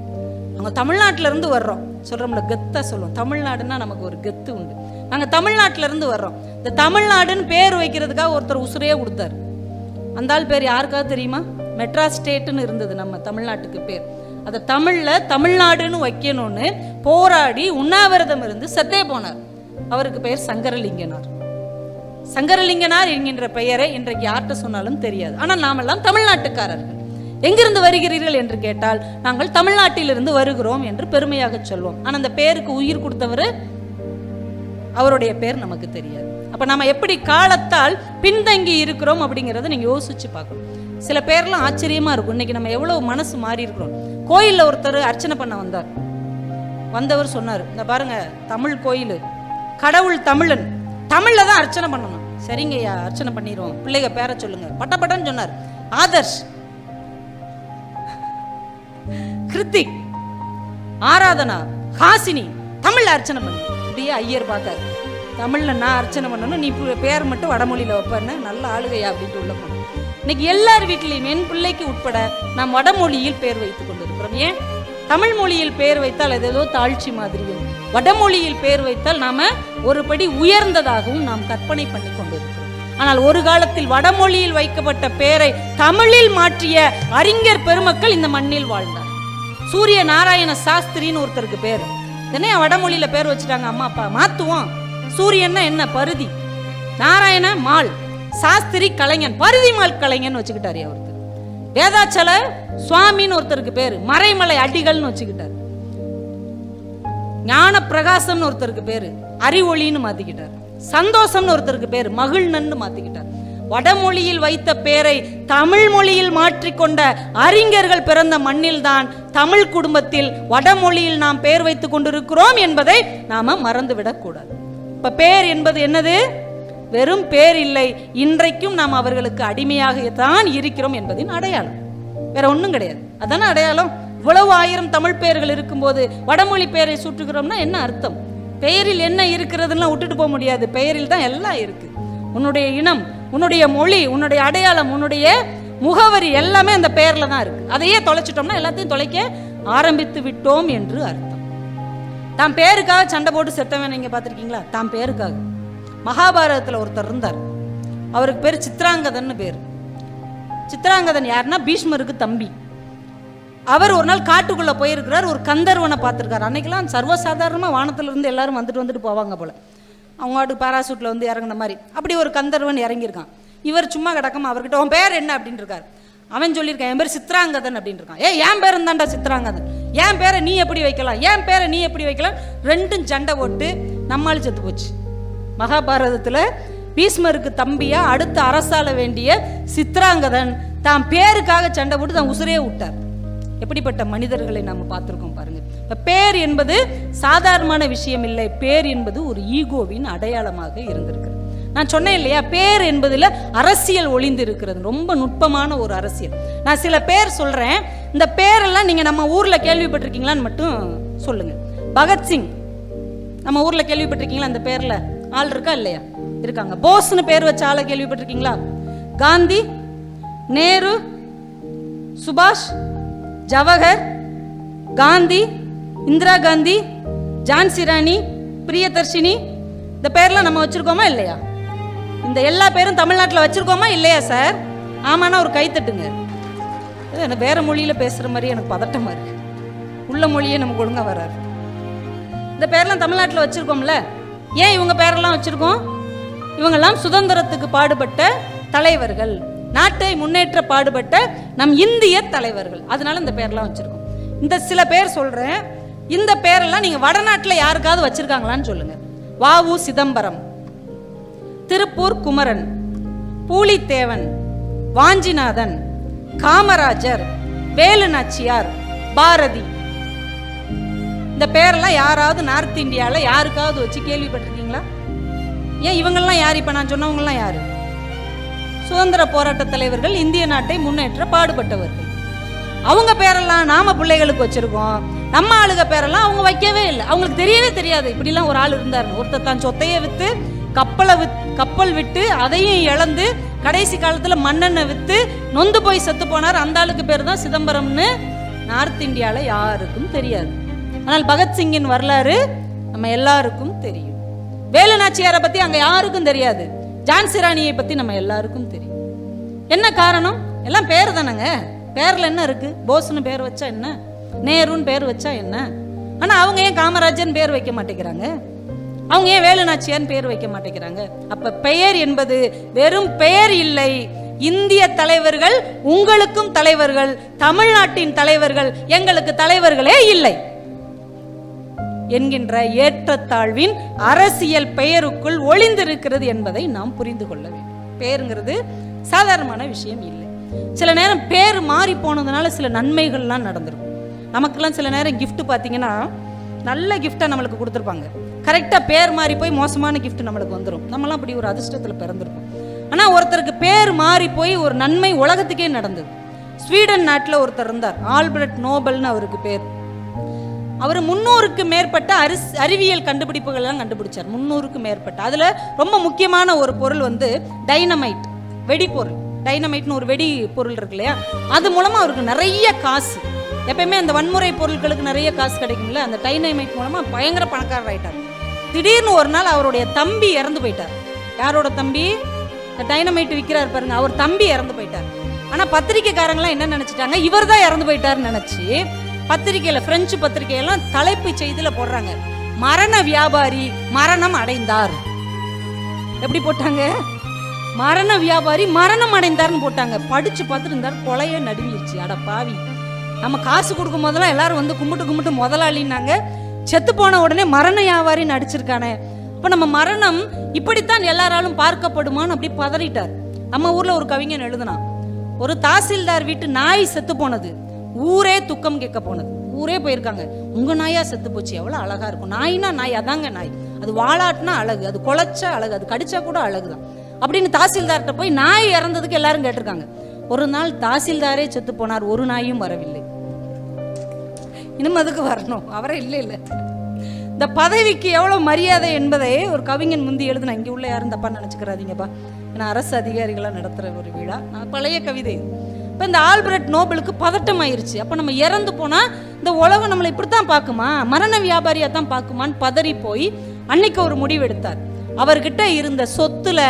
அவங்க தமிழ்நாட்டில இருந்து வர்றோம் சொல்றோம்ல, கெத்தா சொல்லுவோம். தமிழ்நாடுன்னா நமக்கு ஒரு கெத்து உண்டு. நாங்க தமிழ்நாட்டில இருந்து வர்றோம். இந்த தமிழ்நாடுன்னு பேர் வைக்கிறதுக்காக ஒருத்தர் உசுரையே கொடுத்தாரு. அந்த ஆள் பேர் யாருக்காவது தெரியுமா? மெட்ராஸ் ஸ்டேட்னு இருந்தது நம்ம தமிழ்நாட்டுக்கு பேர். அதை தமிழ்ல தமிழ்நாடுன்னு வைக்கணும்னு போராடி உண்ணாவிரதம் இருந்து செத்தே போனார். அவருக்கு பெயர் சங்கரலிங்கனார். சங்கரலிங்கனார் என்கின்ற பெயரை இன்றைக்கு யார்கிட்ட சொன்னாலும் தெரியாது. ஆனால் நாமெல்லாம் தமிழ்நாட்டுக்காரர்கள். எங்கிருந்து வருகிறீர்கள் என்று கேட்டால் நாங்கள் தமிழ்நாட்டிலிருந்து வருகிறோம் என்று பெருமையாக சொல்வோம். ஆனால் அந்த பேருக்கு உயிர் கொடுத்தவர், அவருடைய பேர் நமக்கு தெரியாது. அப்ப நம்ம எப்படி காலத்தால் பின்தங்கி இருக்கிறோம் அப்படிங்கிறத நீங்க யோசிச்சு பார்க்கணும். சில பேர்லாம் ஆச்சரியமா இருக்கும். இன்னைக்கு நம்ம எவ்வளவு மனசு மாறி இருக்கிறோம். கோயில்ல ஒருத்தர் அர்ச்சனை பண்ண வந்தவர் சொன்னார், இந்த பாருங்க, தமிழ் கோயில், கடவுள் தமிழன், தமிழ்ல தான் அர்ச்சனை பண்ணணும். சரிங்கய்யா, அர்ச்சனை பண்ணிடுவோம், பிள்ளைங்க பேரை சொல்லுங்க, பட்டப்பட்டன்னு சொன்னார். ஆதர்ஷ், கிருத்திக், ஆராதனா, ஹாசினி, தமிழ்ல அர்ச்சனை பண்ணு. அப்படியே ஐயர் பார்த்தார், தமிழ்ல நான் அர்ச்சனை பண்ணணும், நீ பேர் மட்டும் வடமொழியில வைப்பேன்னு. நல்ல ஆளுகையா அப்படின்ட்டு உள்ள போனோம். இன்னைக்கு எல்லார் வீட்டிலையும் என் பிள்ளைக்கு உட்பட நாம் வடமொழியில் பேர் வைத்துக் கொண்டிருக்கிறோம். ஏன்? தமிழ் மொழியில் பேர் வைத்தால் அது ஏதோ தாழ்ச்சி மாதிரியும், வடமொழியில் பேர் வைத்தால் நாம ஒரு படி உயர்ந்ததாகவும் நாம் கற்பனை பண்ணி கொண்டிருக்கிறோம். ஆனால் ஒரு காலத்தில் வடமொழியில் வைக்கப்பட்ட பெயரை தமிழில் மாற்றிய அறிஞர் பெருமக்கள் இந்த மண்ணில் வாழ்ந்தார். சூரிய நாராயண சாஸ்திரின்னு ஒருத்தருக்கு பேர். இதனே வடமொழியில பேர் வச்சுட்டாங்க அம்மா அப்பா. மாத்துவோம். சூரியன்னா என்ன? பருதி. நாராயண மால், சாஸ்திரி கலைஞன், பருதி மால் கலைஞன் வச்சுக்கிட்டாரு. அவருக்கு வேதாச்சல சுவாமின்னு ஒருத்தருக்கு பேரு, மறைமலை அடிகள்னு வச்சுக்கிட்டார். ஞான பிரகாசம்னு ஒருத்தருக்கு பேரு, அறிவொளின்னு மாத்திக்கிட்டார். சந்தோஷம்னு ஒருத்தருக்கு பேரு, மகிழ்நன்னு மாத்திக்கிட்டார். வடமொழியில் வைத்த பேரை தமிழ் மொழியில் மாற்றிக்கொண்ட அறிஞர்கள் பிறந்த மண்ணில் தான் தமிழ் குடும்பத்தில் வடமொழியில் நாம் பேர் வைத்துக் கொண்டிருக்கிறோம் என்பதை நாம மறந்துவிடக் கூடாது. இப்ப பேர் என்பது என்னது? வெறும் பேர் இல்லை, இன்றைக்கும் நாம் அவர்களுக்கு அடிமையாகத்தான் இருக்கிறோம் என்பதின் அடையாளம். வேற ஒன்றும் கிடையாது. அதான அடையாளம். இவ்வளவு 1000 தமிழ் பெயர்கள் இருக்கும்போது வடமொழி பெயரை சூட்டுகிறோம்னா என்ன அர்த்தம்? பெயரில் என்ன இருக்கிறதுலாம் விட்டுட்டு போக முடியாது. பெயரில் தான் எல்லாம் இருக்கு. உன்னுடைய இனம், உன்னுடைய மொழி, உன்னுடைய அடையாளம், உன்னுடைய முகவரி எல்லாமே அந்த பெயர்ல தான் இருக்கு. அதையே தொலைச்சிட்டோம்னா எல்லாத்தையும் தொலைக்க ஆரம்பித்து விட்டோம் என்று அர்த்தம். தாம் பேருக்காக சண்டை போட்டு செத்தவன் நீங்க பார்த்திருக்கீங்களா? தாம் பேருக்காக. மகாபாரதத்தில் ஒருத்தர் இருந்தார். அவருக்கு பேர் சித்ராங்கதன் பேர். சித்ராங்கதன் யாருன்னா பீஷ்மருக்கு தம்பி. அவர் ஒரு நாள் காட்டுக்குள்ள போயிருக்கிறார். ஒரு கந்தர்வனை பார்த்திருக்காரு. அன்னைக்கெல்லாம் சர்வசாதாரணமா வானத்துல இருந்து எல்லாரும் வந்துட்டு போவாங்க போல. அவங்க வாட்டு பாராசூட்ல வந்து இறங்கின மாதிரி அப்படி ஒரு கந்தர்வன் இறங்கியிருக்கான். இவர் சும்மா கிடக்காம அவர்கிட்ட உன் பேர் என்ன அப்படின்னு இருக்காரு. அவன் சொல்லியிருக்கான், என் பேர் சித்ராங்கதன் அப்படின்னு இருக்கான். என் பேர் இருந்தாண்டா சித்ராங்கதன், என் பேரை நீ எப்படி வைக்கலாம், என் பேரை நீ எப்படி வைக்கலாம். ரெண்டும் சண்டை போட்டு நம்மால் செத்து போச்சு. மகாபாரதத்துல பீஷ்மருக்கு தம்பியா அடுத்து அரசாள வேண்டிய சித்ராங்கதன் தாம் பேருக்காக சண்டை போட்டு தான் உசுரே விட்டார். எப்படிப்பட்ட மனிதர்களை நாம பார்த்திருக்கோம் பாருங்க. பேர் என்பது சாதாரணமான விஷயம் இல்லை. பேர் என்பது ஒரு ஈகோவின் அடையாளமாக இருந்திருக்கு. நான் சொன்னேன் இல்லையா, பேர் என்பதுல அரசியல் ஒளிந்து இருக்கிறது. ரொம்ப நுட்பமான ஒரு அரசியல். நான் சில பேர் சொல்றேன். இந்த பேரெல்லாம் நீங்க நம்ம ஊர்ல கேள்விப்பட்டிருக்கீங்களான்னு மட்டும் சொல்லுங்க. பகத்சிங் நம்ம ஊர்ல கேள்விப்பட்டிருக்கீங்களா? அந்த பேர்ல ஆள் இருக்கா இல்லையா? இருக்காங்க. போஸ்னு பேர் வச்ச ஆளை கேள்விப்பட்டிருக்கீங்களா? காந்தி, நேரு, சுபாஷ், ஜவஹர், காந்தி, இந்திரா காந்தி, ஜான்சி ராணி, பிரியதர்ஷினி, இந்த பேர்லாம் நம்ம வச்சிருக்கோமா இல்லையா? இந்த எல்லா பேரும் தமிழ்நாட்டில் வச்சிருக்கோமா இல்லையா சார்? ஆமானா ஒரு கைத்தட்டுங்க. எனக்கு வேற மொழியில பேசுற மாதிரி எனக்கு பதட்டமா இருக்கு. உள்ள மொழியே நமக்கு ஒழுங்கா வராது. இந்த பேர்லாம் தமிழ்நாட்டில் வச்சிருக்கோம்ல. ஏன் இவங்க பேரெல்லாம் வச்சிருக்கோம்? இவங்கெல்லாம் சுதந்திரத்துக்கு பாடுபட்ட தலைவர்கள், நாட்டை முன்னேற்ற பாடுபட்ட நம் இந்திய தலைவர்கள். அதனால இந்த பேர்லாம் வச்சிருக்கோம். இந்த சில பேர் சொல்றேன். இந்த பேரெல்லாம் நீங்க வடநாட்டில் யாருக்காவது வச்சிருக்காங்களான்னு சொல்லுங்க. வ.உ. சிதம்பரம், திருப்பூர் குமரன், பூலித்தேவன், வாஞ்சிநாதன், காமராஜர், வேலு நாச்சியார், பாரதி, இந்த பேரெல்லாம் யாராவது நார்த் இந்தியாவில் யாருக்காவது வச்சு கேள்விப்பட்டிருக்கீங்களா? ஏன் இவங்கெல்லாம் யார்? இப்போ நான் சொன்னவங்கலாம் யாரு? சுதந்திர போராட்ட தலைவர்கள், இந்திய நாட்டை முன்னேற்ற பாடுபட்டவர்கள். அவங்க பேரெல்லாம் நாம பிள்ளைகளுக்கு வச்சிருக்கோம். நம்ம ஆளுக பேரெல்லாம் அவங்க வைக்கவே இல்லை. அவங்களுக்கு தெரியவே தெரியாது இப்படிலாம் ஒரு ஆள் இருந்தார். ஒருத்தர் தான் சொத்தையே விற்று கப்பல் விட்டு அதையும் இழந்து கடைசி காலத்தில் மண்ணெண்ணை விற்று நொந்து போய் செத்து போனார். அந்த ஆளுக்கு பேர் தான் சிதம்பரம்னு நார்த் இந்தியாவில் யாருக்கும் தெரியாது. ஆனால் பகத்சிங்கின் வரலாறு நம்ம எல்லாருக்கும் தெரியும். வேலு நாச்சியாரை பற்றி அங்கே யாருக்கும் தெரியாது. ஜான்சி ராணியை பற்றி நம்ம எல்லாருக்கும் தெரியும். என்ன காரணம்? எல்லாம் பேர் தானேங்க. பேரில் என்ன இருக்கு? போஸ்னு பேர் வச்சா என்ன, நேருன்னு பேர் வச்சா என்ன? ஆனால் அவங்க ஏன் காமராஜன் பேர் வைக்க மாட்டேங்கிறாங்க? அவங்க ஏன் வேலு நாச்சியார்னு பேர் வைக்க மாட்டேங்கிறாங்க? அப்ப பெயர் என்பது வெறும் பெயர் இல்லை. இந்திய தலைவர்கள் உங்களுக்கும் தலைவர்கள், தமிழ்நாட்டின் தலைவர்கள் எங்களுக்கு தலைவர்களே இல்லை என்கின்ற ஏற்றத்தாழ்வின் அரசியல் பெயருக்குள் ஒளிந்திருக்கிறது என்பதை நாம் புரிந்து கொள்ள வேண்டும். பெயருங்கிறது சாதாரணமான விஷயம் இல்லை. சில நேரம் பேர் மாறி போனதுனால சில நன்மைகள்லாம் நடந்திருக்கும். நமக்கெல்லாம் சில நேரம் கிஃப்ட் பார்த்தீங்கன்னா நல்ல கிஃப்டாக நம்மளுக்கு கொடுத்துருப்பாங்க. கரெக்டாக பேர் மாறி போய் மோசமான கிஃப்ட் நம்மளுக்கு வந்துடும். நம்மளாம் அப்படி ஒரு அதிர்ஷ்டத்தில் பிறந்திருப்போம். ஆனால் ஒருத்தருக்கு பேர் மாறி போய் ஒரு நன்மை உலகத்துக்கே நடந்தது. ஸ்வீடன் நாட்டில் ஒருத்தர் இருந்தார், ஆல்பர்ட் நோபல்னு அவருக்கு பேர். அவர் 300க்கு மேற்பட்ட அறிவியல் கண்டுபிடிப்புகள்லாம் கண்டுபிடிச்சார். 300க்கு மேற்பட்ட. அதில் ரொம்ப முக்கியமான ஒரு பொருள் வந்து டைனமைட், வெடிப்பொருள். டைனமைட்னு ஒரு வெடி பொருள் இருக்கு இல்லையா, அது மூலமாக அவருக்கு நிறைய காசு. எப்பயுமே அந்த வன்முறை பொருட்களுக்கு நிறைய காசு கிடைக்கும்ல, அந்த டைனமைட் மூலமாக பயங்கர பணக்காரர் ஆயிட்டார். திடீர்னு ஒரு நாள் அவருடைய தம்பி இறந்து போயிட்டார். யாரோட தம்பி? இந்த டைனமைட் விற்கிறார் பாருங்க, அவர் தம்பி இறந்து போயிட்டார். ஆனால் பத்திரிக்கைக்காரங்களாம் என்ன நினச்சிட்டாங்க, இவர் தான் இறந்து போயிட்டார்னு நினச்சி பத்திரிகையில், பிரெஞ்சு பத்திரிகையெல்லாம் தலைப்பு செய்தியில் போடுறாங்க, மரண வியாபாரி மரணம் அடைந்தார். எப்படி போட்டாங்க? மரண வியாபாரி மரணம் அடைந்தார்னு போட்டாங்க. படிச்சு பார்த்துட்டு இருந்தார், கொலையே நடுங்கிருச்சு. அட பாவி, நம்ம காசு கொடுக்கும் போதெல்லாம் எல்லாரும் வந்து கும்பிட்டு முதலாளின்னாங்க, செத்து போன உடனே மரண வியாபாரின்னு அடிச்சிருக்கானே, இப்போ நம்ம மரணம் இப்படித்தான் எல்லாராலும் பார்க்கப்படுமான்னு அப்படி பதறிட்டார். நம்ம ஊர்ல ஒரு கவிஞன் எழுதுனான், ஒரு தாசில்தார் வீட்டு நாய் செத்து போனது, ஊரே துக்கம் கேட்க போனது. ஊரே போயிருக்காங்க, உங்க நாயா செத்து போச்சு, எவ்வளவு அழகா இருக்கும். நாய்னா நாய், அதாங்க நாய், அது வாளாட்டினா அழகு, அது குலைச்சா அழகு, அது கடிச்சா கூட அழகுதான் அப்படின்னு தாசில்தார்கிட்ட போய் நாய் இறந்ததுக்கு எல்லாரும் கேட்டிருக்காங்க. ஒரு நாள் தாசில்தாரே செத்து போனார், ஒரு நாயும் வரவில்லை. இன்னும் அதுக்கு வரணும், அவரே இல்லை. இந்த பதவிக்கு எவ்வளவு மரியாதை என்பதை ஒரு கவிஞன் முந்தி எழுதுனா. இங்கே உள்ள யாரும் தப்பா நினைச்சுக்கிறாதீங்கப்பா, ஏன்னா அரசு அதிகாரிகளாக நடத்துகிற ஒரு விழா. நான் பழைய கவிதை. இப்போ இந்த ஆல்பர்ட் நோபலுக்கு பதட்டம் ஆயிருச்சு. அப்போ நம்ம இறந்து போனால் இந்த உலகம் நம்மளை இப்படித்தான் பார்க்குமா, மரண வியாபாரியாக தான் பார்க்குமான்னு பதறி போய் அன்னைக்கு ஒரு முடிவு எடுத்தார். அவர்கிட்ட இருந்த சொத்துல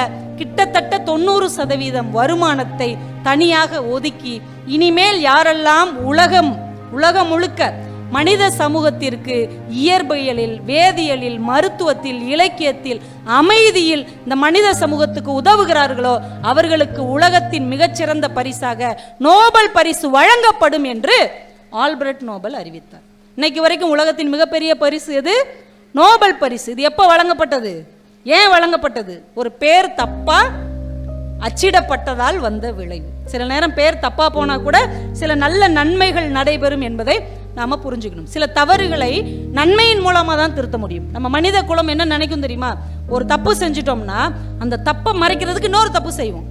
கிட்டத்தட்ட 90% வருமானத்தை தனியாக ஒதுக்கி, இனிமேல் யாரெல்லாம் உலகம் முழுக்க மனித சமூகத்திற்கு இயற்பியலில், வேதியியலில், மருத்துவத்தில், இலக்கியத்தில், அமைதியில் இந்த மனித சமூகத்துக்கு உதவுகிறார்களோ அவர்களுக்கு உலகத்தின் மிகச்சிறந்த பரிசாக நோபல் பரிசு வழங்கப்படும் என்று ஆல்பர்ட் நோபல் அறிவித்தார். இன்னைக்கு வரைக்கும் உலகத்தின் மிகப்பெரிய பரிசு எது? நோபல் பரிசு. இது எப்போ வழங்கப்பட்டது? ஏன் வழங்கப்பட்டது? ஒரு பேர் தப்பா அச்சிடப்பட்டதால் வந்த விளைவு. சில நேரம் பேர் தப்பா போனா கூட சில நல்ல நன்மைகள் நடைபெறும் என்பதை நாம புரிஞ்சுக்கணும். சில தவறுகளை நன்மையின் மூலமா தான் திருத்த முடியும். நம்ம மனித குலம் என்ன நினைக்கும் தெரியுமா, ஒரு தப்பு செஞ்சிட்டோம்னா அந்த தப்பை மறைக்கிறதுக்கு இன்னொரு தப்பு செய்வோம்.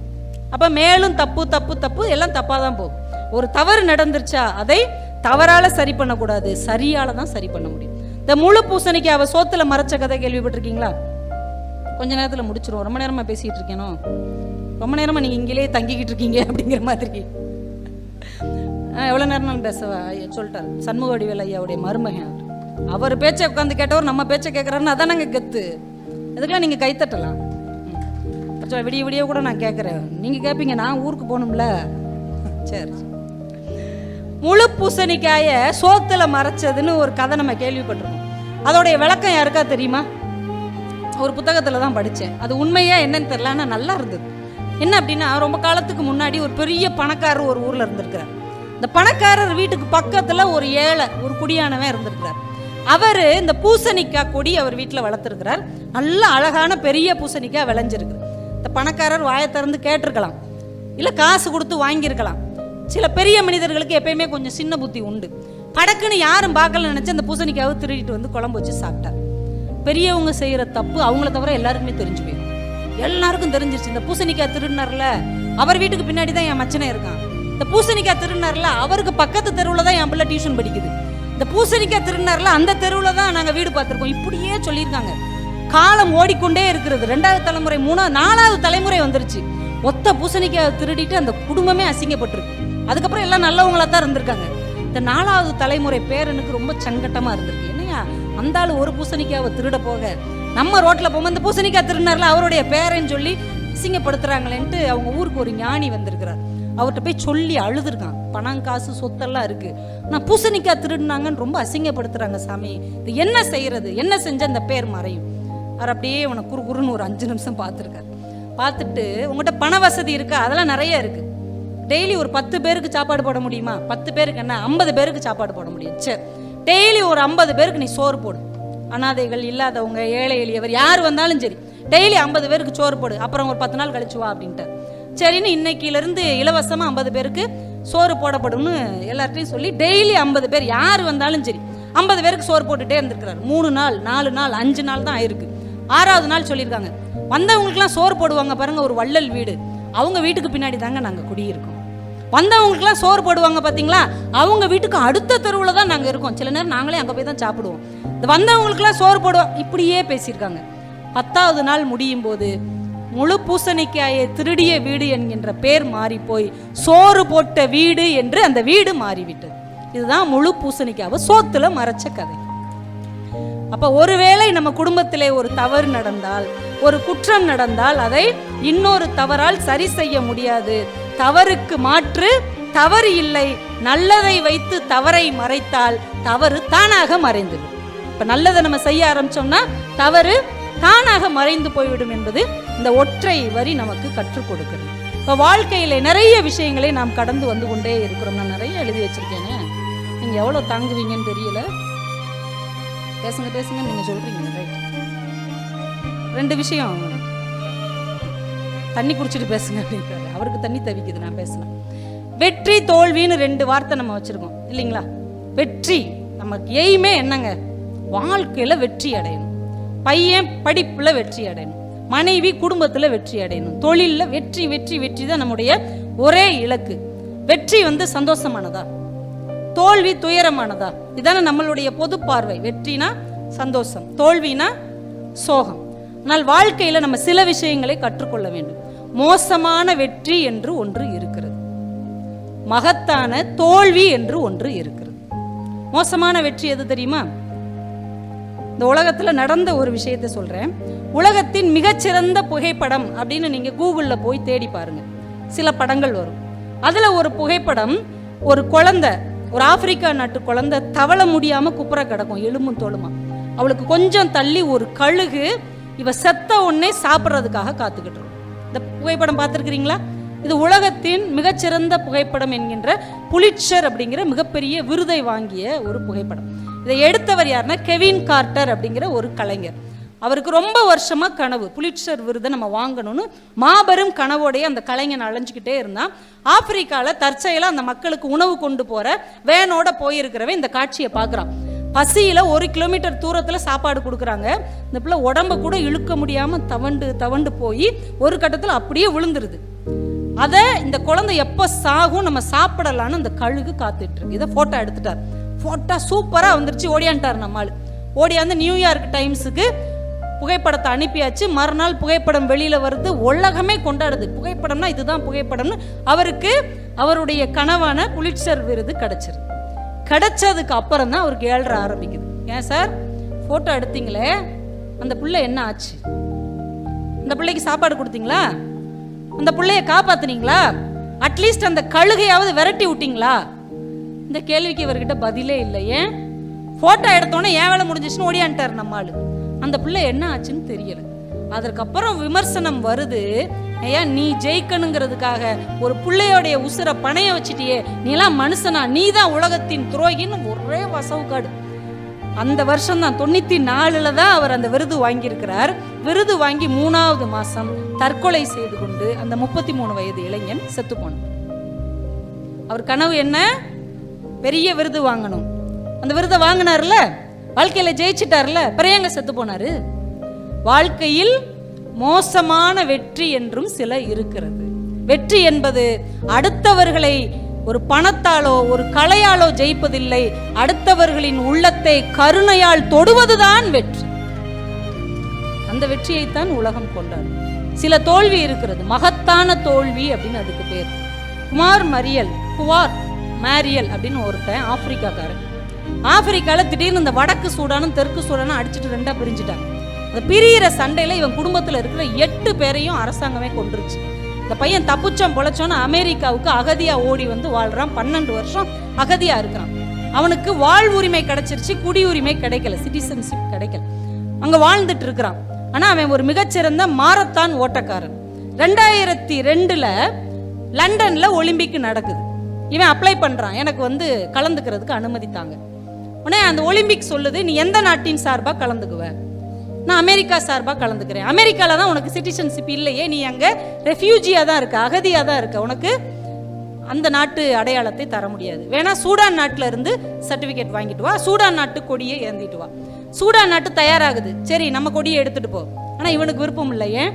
அப்ப மேலும் தப்பு தப்பு தப்பு எல்லாம் தப்பா தான் போகும். ஒரு தவறு நடந்துருச்சா அதை தவறால சரி பண்ணக்கூடாது, சரியால தான் சரி பண்ண முடியும். இந்த முழு பூசணிக்கு அவ சோத்துல மறைச்ச கதை கேள்விப்பட்டிருக்கீங்களா? கொஞ்ச நேரத்தில் முடிச்சிருவோம். ரொம்ப நேரமா பேசிட்டு இருக்கேனோ, ரொம்ப நேரமா நீங்க இங்கிலே தங்கிக்கிட்டு இருக்கீங்க அப்படிங்கிற மாதிரி. எவ்வளவு நேரம் நான் பேசவா? சொல்லிட்டார் சண்முக வடிவேல் ஐயாவுடைய மருமகன். அவர் பேச்சை உட்காந்து கேட்டவர் நம்ம பேச்சை கேட்கறாருன்னு அதானங்க கெத்து. அதுக்கெல்லாம் நீங்க கைத்தட்டலாம். விடிய விடிய கூட நான் கேட்கறேன், நீங்க கேட்பீங்க, நான் ஊருக்கு போகணும்ல. சரி, முழு பூசணிக்காய சோத்துல மறைச்சதுன்னு ஒரு கதை நம்ம கேள்விப்பட்டிருக்கோம். அதோடைய விளக்கம் யாருக்கா தெரியுமா? ஒரு புத்தகத்துல தான் படித்தேன். அது உண்மையா என்னன்னு தெரியல, ஆனால் நல்லா இருந்தது. என்ன அப்படின்னா, ரொம்ப காலத்துக்கு முன்னாடி ஒரு பெரிய பணக்காரர் ஒரு ஊர்ல இருந்திருக்கிறார். இந்த பணக்காரர் வீட்டுக்கு பக்கத்துல ஒரு ஏழை, ஒரு குடியானவன் இருந்திருக்கிறார். அவர் இந்த பூசணிக்காய் கொடி அவர் வீட்டில் வளர்த்துருக்கிறார். நல்ல அழகான பெரிய பூசணிக்காய் விளைஞ்சிருக்கு. இந்த பணக்காரர் வாயை திறந்து கேட்டிருக்கலாம், இல்லை காசு கொடுத்து வாங்கியிருக்கலாம். சில பெரிய மனிதர்களுக்கு எப்பயுமே கொஞ்சம் சின்ன புத்தி உண்டு. படக்குன்னு யாரும் பார்க்கல நினைச்சு அந்த பூசணிக்காவை திருடிட்டு வந்து குழம்பு வச்சு சாப்பிட்டார். பெரியவங்க செய்யற தப்பு அவங்கள தவிர எல்லாருக்குமே தெரிஞ்சு போயிடும். எல்லாருக்கும் தெரிஞ்சிருச்சு, இந்த பூசணிக்காய் திருடினார்ல அவர் வீட்டுக்கு பின்னாடி தான் என் மச்சனே இருக்கான், இந்த பூசணிக்காய் திருடினார்ல அவருக்கு பக்கத்து தெருவில் தான் என் பிள்ளை டியூஷன் படிக்குது, இந்த பூசணிக்காய் திருடினார்ல அந்த தெருவில் தான் நாங்கள் வீடு பார்த்துருக்கோம், இப்படியே சொல்லியிருக்காங்க. காலம் ஓடிக்கொண்டே இருக்கிறது. 2வது தலைமுறை 3வது 4வது தலைமுறை வந்துருச்சு. ஒத்த பூசணிக்காய் திருடிட்டு அந்த குடும்பமே அசிங்கப்பட்டிருக்கு. அதுக்கப்புறம் எல்லாம் நல்லவங்களா தான் இருந்திருக்காங்க. இந்த 4வது தலைமுறை பேரனுக்கு ரொம்ப சங்கட்டமா இருந்திருக்கு. என்னையா அந்த ஆளு ஒரு பூசணிக்காவை திருட போக நம்ம ரோட்ல போகும்போது இந்த பூசணிக்காய் திருடினார்ல அவருடைய பேரன்னு சொல்லி அசிங்கப்படுத்துறாங்களேன்ட்டு அவங்க ஊருக்கு ஒரு ஞானி வந்திருக்கிறார். அவர்கிட்ட போய் சொல்லி அழுதுருக்கான். பணம் காசு சொத்தெல்லாம் இருக்கு, நான் பூசணிக்காய் திருடினாங்கன்னு ரொம்ப அசிங்கப்படுத்துறாங்க சாமி, இது என்ன செய்யறது, என்ன செஞ்ச அந்த பேர் மறையும். அவர் அப்படியே உனக்கு குறுகுறுன்னு ஒரு 5 நிமிஷம் பார்த்துருக்காரு. பார்த்துட்டு உங்கள்கிட்ட பண வசதி இருக்கா, அதெல்லாம் நிறைய இருக்கு, டெய்லி ஒரு 10 பேருக்கு சாப்பாடு போட முடியுமா, 10 பேருக்கு என்ன 50 பேருக்கு சாப்பாடு போட முடியும், சரி டெய்லி ஒரு 50 பேருக்கு நீ சோறு போடு, அனாதைகள் இல்லாதவங்க ஏழை எளியவர் யார் வந்தாலும் சரி டெய்லி 50 பேருக்கு சோறு போடு, அப்புறம் ஒரு 10 நாள் கழிச்சு வா அப்படின்ட்டு. சரின்னு இன்னைக்கிலிருந்து இலவசமாக 50 பேருக்கு சோறு போடப்படும்னு எல்லார்ட்டையும் சொல்லி டெய்லி 50 பேர் யார் வந்தாலும் சரி 50 பேருக்கு சோறு போட்டுகிட்டே இருந்திருக்கிறார். 3 நாள் 4 நாள் 5 நாள் தான் ஆயிருக்கு. 6வது நாள் சொல்லியிருக்காங்க, வந்தவங்களுக்குலாம் சோறு போடுவாங்க பாருங்க, ஒரு வள்ளல் வீடு, அவங்க வீட்டுக்கு பின்னாடி தாங்க நாங்கள் குடியிருக்கோம். வந்தவங்களுக்குலாம் சோறு போடுவாங்க பார்த்தீங்களா, அவங்க வீட்டுக்கு அடுத்த தெருவில் தான் நாங்கள் இருக்கோம், சில நேரம் நாங்களே அங்கே போய் தான் சாப்பிடுவோம். இந்த வந்தவங்களுக்குலாம் சோறு போடுவோம், இப்படியே பேசியிருக்காங்க. 10வது நாள் முடியும் போது முழு பூசணிக்காயை திருடிய வீடு என்கின்ற பேர் மாறி போய் சோறு போட்ட வீடு என்று அந்த வீடு மாறிவிட்டது. இதுதான் முழு பூசணிக்காவை சோத்துல மறைச்ச கதை. அப்ப ஒருவேளை நம்ம குடும்பத்திலே ஒரு தவறு நடந்தால், ஒரு குற்றம் நடந்தால் அதை இன்னொரு தவறால் சரி செய்ய முடியாது. தவறுக்கு மாற்று தவறு இல்லை, நல்லதை வைத்து தவறை மறைத்தால் தவறு தானாக மறைந்துவிடும். இப்ப நல்லதை நம்ம செய்ய ஆரம்பிச்சோம்னா தவறு தானாக மறைந்து போய்விடும் என்பது இந்த ஒற்றை வரி நமக்கு கற்றுக் கொடுக்கிறது. இப்ப வாழ்க்கையில நிறைய விஷயங்களை நாம் கடந்து வந்து கொண்டே இருக்கிறோம். நான் நிறைய எழுதி வச்சிருக்கேன்னு, நீங்க எவ்வளவு தாங்குவீங்கன்னு தெரியல. பேசுங்க பேசுங்க நீங்க சொல்றீங்க. ரைட், 2 விஷயம், தண்ணி குடிச்சிட்டு பேசுங்க அப்படின்றாரு. அவருக்கு தண்ணி தவிக்குது, நான் பேசலாம். வெற்றி தோல்வின்னு 2 வார்த்தை நம்ம வச்சிருக்கோம் இல்லைங்களா. வெற்றி நமக்கு எய்மே என்னங்க, வாழ்க்கையில வெற்றி அடையணும், பையன் படிப்புல வெற்றி அடையணும், மனைவி குடும்பத்துல வெற்றி அடையணும், தொழில்ல வெற்றி வெற்றி வெற்றி தான் நம்முடைய ஒரே இலக்கு. வெற்றி சந்தோஷமானதா, தோல்வி துயரமானதா, இதான நம்மளுடைய பொது பார்வை. வெற்றினா சந்தோஷம், தோல்வினா சோகம். ஆனால் வாழ்க்கையில நம்ம சில விஷயங்களை கற்றுக்கொள்ள வேண்டும். மோசமான வெற்றி என்று ஒன்று இருக்கிறது, மகத்தான தோல்வி என்று ஒன்று இருக்கிறது. மோசமான வெற்றி எது தெரியுமா? இந்த உலகத்துல நடந்த ஒரு விஷயத்தை சொல்றேன். உலகத்தின் மிகச்சிறந்த புகைப்படம் அப்படின்னு நீங்க கூகுள்ல போய் தேடி பாருங்க, சில படங்கள் வரும். அதுல ஒரு புகைப்படம், ஒரு குழந்தை, ஒரு ஆப்பிரிக்கா நாட்டு குழந்தை தவள முடியாம குப்புற கிடக்கும், எலும்பும் தோலுமா. அவளுக்கு கொஞ்சம் தள்ளி ஒரு கழுகு இவ செத்த உடனே சாப்பிட்றதுக்காக காத்துக்கிட்டு இருக்கும். இந்த புகைப்படம் பார்த்துருக்கிறீங்களா? இது உலகத்தின் மிகச்சிறந்த புகைப்படம் என்கின்ற புலிட்சர் அப்படிங்கிற மிகப்பெரிய விருதை வாங்கிய ஒரு புகைப்படம். இதை எடுத்தவர் யாருன்னா கெவின் கார்ட்டர் அப்படிங்கிற ஒரு கலைஞர். அவருக்கு ரொம்ப வருஷமா கனவு, புலிட்சர் விருதை நம்ம வாங்கணும்னு மாபெரும் கனவோடைய அந்த கலைஞன் அலைஞ்சிக்கிட்டே இருந்தான். ஆப்பிரிக்கால தற்செயலா அந்த மக்களுக்கு உணவு கொண்டு போற வேனோட போயிருக்கிறவன் இந்த காட்சியை பார்க்குறான். பசியில 1 கிலோமீட்டர் தூரத்துல சாப்பாடு கொடுக்குறாங்க. இந்த பிள்ளை உடம்ப கூட இழுக்க முடியாம தவண்டு தவண்டு போய் ஒரு கட்டத்துல அப்படியே விழுந்துருது. அத இந்த குழந்தை எப்ப சாகும் நம்ம சாப்பிடலான்னு அந்த கழுகு காத்துட்டு இருக்கு. இதை போட்டோ எடுத்துட்டார். போட்டோ சூப்பரா வந்துருச்சு, ஓடியான்ட்டார் நம்மால். ஓடியாந்து நியூயார்க் டைம்ஸுக்கு புகைப்படத்தை அனுப்பியாச்சு. மறுநாள் புகைப்படம் வெளியில வருது, உலகமே கொண்டாடுது. புகைப்படம்னா இதுதான் புகைப்படம்னு அவருக்கு அவருடைய கனவான புலிட்சர் விருது கிடைச்சிருது. கிடைச்சதுக்கு அப்புறம் தான் அவருக்கு ஏழ்ற ஆரம்பிக்குது. ஏன் சார் போட்டோ எடுத்தீங்களே, அந்த பிள்ளை என்ன ஆச்சு? அந்த பிள்ளைக்கு சாப்பாடு கொடுத்தீங்களா? அந்த பிள்ளைய காப்பாத்துனீங்களா? அட்லீஸ்ட் அந்த கழுகையாவது விரட்டி விட்டீங்களா? இந்த கேள்விக்கு இவர்கிட்ட பதிலே இல்லை. ஏன்? போட்டோ எடுத்தோன்னே ஏன் வேலை முடிஞ்சிச்சுன்னு ஓடியான்ட்டார் நம்மாளு. அந்த பிள்ளை என்ன ஆச்சுன்னு தெரியல. அதற்கப்புறம் விமர்சனம் வருது, ஐயா நீ ஜெயிக்கணுங்கிறதுக்காக ஒரு பிள்ளையோடைய உசுரை பணைய வச்சுட்டியே, நீ எல்லாம் மனுஷனா, நீ தான் உலகத்தின் துரோகின்னு ஒரே வசவுக்காடு. அந்த வருஷம் தான் 94ல் தான் அவர் அந்த விருது வாங்கியிருக்கிறார். விருது வாங்கி 3வது மாசம் தற்கொலை செய்து கொண்டு அந்த 33 வயது இளைஞன் செத்து போனார். அவர் கனவு என்ன? பெரிய விருது வாங்கணும், அந்த விருதை வாங்கினார்ல, வாழ்க்கையில ஜெயிச்சிட்டார்ல, பிறகு செத்து போனாரு. வாழ்க்கையில் மோசமான வெற்றி என்றும் சில இருக்கிறது. வெற்றி என்பது அடுத்தவர்களை ஒரு பணத்தாலோ ஒரு கலையாலோ ஜெயிப்பதில்லை, அடுத்தவர்களின் உள்ளத்தை கருணையால் தொடுவதுதான் வெற்றி. அந்த வெற்றியைத்தான் உலகம் கொண்டாடும். சில தோல்வி இருக்கிறது, மகத்தான தோல்வி அப்படின்னு அதுக்கு பேர். குவார் மேரியல் அப்படின்னு ஒருத்தன் ஆப்பிரிக்காக்காரன். ஆப்பிரிக்கால திடீர்னு இந்த வடக்கு சூடானும் தெற்கு சூடானும் அடிச்சுட்டு ரெண்டா பிரிஞ்சுட்டாங்க. அந்த பிரியிற சண்டையில இவன் குடும்பத்தில் இருக்கிற 8 பேரையும் அரசாங்கமே கொன்றுச்சு. இந்த பையன் தப்புச்சம் பொழைச்சோன்னு அமெரிக்காவுக்கு அகதியா ஓடி வந்து வாழ்றான். 12 வருஷம் அகதியா இருக்கிறான். அவனுக்கு வாழ்வுரிமை கிடைச்சிருச்சு, குடியுரிமை கிடைக்கல, சிட்டிசன்ஷிப் கிடைக்கல. அங்க வாழ்ந்துட்டு இருக்கிறான். ஆனா அவன் ஒரு மிகச்சிறந்த மாரத்தான் ஓட்டக்காரன். 2002 லண்டன்ல ஒலிம்பிக் நடக்குது. இவன் அப்ளை பண்றான், எனக்கு வந்து கலந்துக்கிறதுக்கு அனுமதித்தாங்க. உடனே அந்த ஒலிம்பிக் சொல்லுது, நீ எந்த நாட்டின் சார்பா கலந்துக்குவ? நான் அமெரிக்கா சார்பா கலந்துக்கிறேன். அமெரிக்கால தான் உனக்கு சிட்டிசன்ஷிப் இல்லையே, நீ அங்க ரெஃப்யூஜியா தான் இருக்க, அகதியா தான் இருக்க, உனக்கு அந்த நாட்டு அடையாளத்தை தர முடியாது. வேணா சூடான் நாட்டுல இருந்து சர்டிபிகேட் வாங்கிட்டு வா, சூடான் நாட்டு கொடியை ஏந்திட்டு வா. சூடான் நாட்டு தயாராகுது, சரி நம்ம கொடியை எடுத்துட்டு போ. ஆனா இவனுக்கு விருப்பம் இல்லை. ஏன்?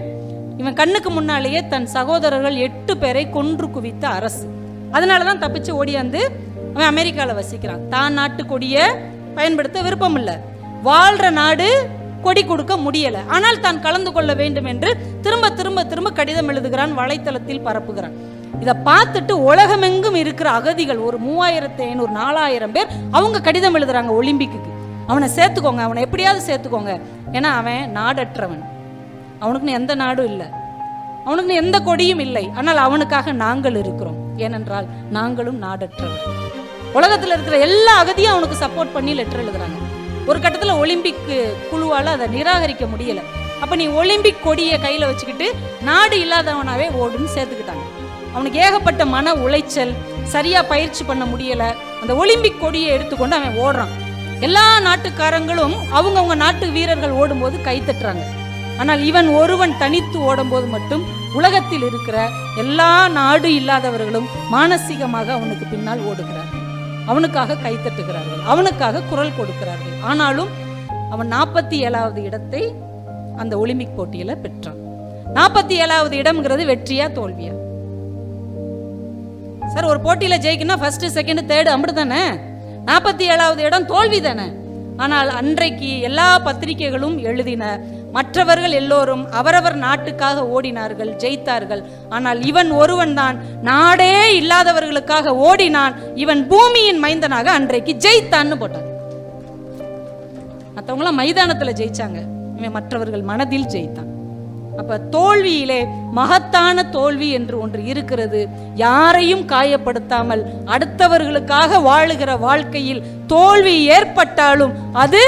இவன் கண்ணுக்கு முன்னாலேயே தன் சகோதரர்கள் 8 பேரை கொன்று குவித்த அரசு. அதனாலதான் தப்பிச்சு ஓடியாந்து அவன் அமெரிக்கால வசிக்கிறான். தான் நாட்டு கொடியை பயன்படுத்த விருப்பம் இல்லை, வாழ்ற நாடு கொடி கொடுக்க முடியல. ஆனால் தான் கலந்து கொள்ள வேண்டும் என்று திரும்ப திரும்ப திரும்ப கடிதம் எழுதுகிறான், வலைத்தளத்தில் பரப்புகிறான். இதை பார்த்துட்டு உலகமெங்கும் இருக்கிற அகதிகள் ஒரு 3500 4000 பேர் அவங்க கடிதம் எழுதுறாங்க ஒலிம்பிக்கு. அவனை சேர்த்துக்கோங்க, அவனை எப்படியாவது சேர்த்துக்கோங்க. ஏன்னா அவன் நாடற்றவன், அவனுக்குன்னு எந்த நாடும் இல்லை, அவனுக்குன்னு எந்த கொடியும் இல்லை. ஆனால் அவனுக்காக நாங்கள் இருக்கிறோம், ஏனென்றால் நாங்களும் நாடற்றவன். உலகத்தில் இருக்கிற எல்லா அகதியும் அவனுக்கு சப்போர்ட் பண்ணி லெட்டர் எழுதுறாங்க. ஒரு கட்டத்தில் ஒலிம்பிக் குழுவால் அதை நிராகரிக்க முடியல. அப்போ நீ ஒலிம்பிக் கொடியை கையில் வச்சுக்கிட்டு நாடு இல்லாதவனாவே ஓடுன்னு சேர்த்துக்கிட்டாங்க. அவனுக்கு ஏகப்பட்ட மன உளைச்சல், சரியா பயிற்சி பண்ண முடியல. அந்த ஒலிம்பிக் கொடியை எடுத்துக்கொண்டு அவன் ஓடுறான். எல்லா நாட்டுக்காரங்களும் அவங்கவுங்க நாட்டு வீரர்கள் ஓடும்போது கை தட்டுறாங்க. ஆனால் இவன் ஒருவன் தனித்து ஓடும்போது மட்டும் உலகத்தில் இருக்கிற எல்லா நாடு இல்லாதவர்களும் மானசீகமாக அவனுக்கு பின்னால் ஓடுகிறார்கள், அவனுக்காக கை தட்டுகிறார்கள், அவனுக்காக குரல் கொடுக்கிறார்கள். ஆனாலும் அவன் 47வது இடத்தை அந்த ஒலிம்பிக் போட்டியில பெற்றான். 47வது இடம்ங்கிறது வெற்றியா தோல்வியா? சார், ஒரு போட்டியில ஜெயிக்கணும் ஃபர்ஸ்ட் செகண்ட் தேர்டு அப்படி தானே. 47வது இடம் தோல்வி தானே. ஆனால் அன்றைக்கு எல்லா பத்திரிகைகளும் எழுதின, மற்றவர்கள் எல்லோரும் அவரவர் நாட்டுக்காக ஓடினார்கள், ஜெயித்தார்கள். ஆனால் இவன் ஒருவன் தான் நாடே இல்லாதவர்களுக்காக ஓடினான், இவன் பூமியின் மைந்தனாக அன்றைக்கு ஜெயித்தான்னு போட்டான். மற்றவங்களாம் மைதானத்துல ஜெயிச்சாங்க, இவன் மற்றவர்கள் மனதில் ஜெயித்தான். அப்ப தோல்வியிலே மகத்தான தோல்வி என்று ஒன்று இருக்கிறது. யாரையும் காயப்படுத்தாமல் அடுத்தவர்களுக்காக வாழுகிற வாழ்க்கையில் தோல்வி ஏற்பட்டாலும் அது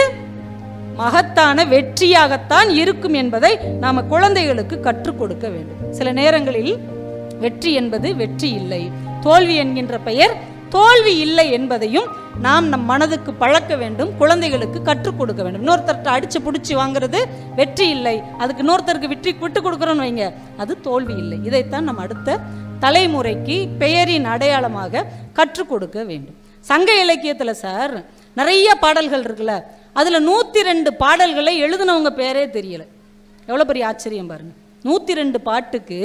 மகத்தான வெற்றியாகத்தான் இருக்கும் என்பதை நாம குழந்தைகளுக்கு கற்றுக் கொடுக்க வேண்டும். சில நேரங்களில் வெற்றி என்பது வெற்றி இல்லை, தோல்வி என்கின்ற பெயர் தோல்வி இல்லை என்பதையும் நாம் நம் மனதுக்கு பழக்க வேண்டும், குழந்தைகளுக்கு கற்றுக் கொடுக்க வேண்டும். இன்னொருத்தர்கிட்ட அடிச்சு பிடிச்சி வாங்குறது வெற்றி இல்லை, அதுக்கு இன்னொருத்தருக்கு விட்டு கொடுக்குறோன்னு வைங்க, அது தோல்வி இல்லை. இதைத்தான் நம்ம அடுத்த தலைமுறைக்கு பெயரின் அடையாளமாக கற்றுக் கொடுக்க வேண்டும். சங்க இலக்கியத்துல சார் நிறைய பாடல்கள் இருக்குல்ல, அதுல 102 பாடல்களை எழுதினவங்க பேரே தெரியல. எவ்வளவு பெரிய ஆச்சரியம் பாருங்க. 102 பாட்டுக்கு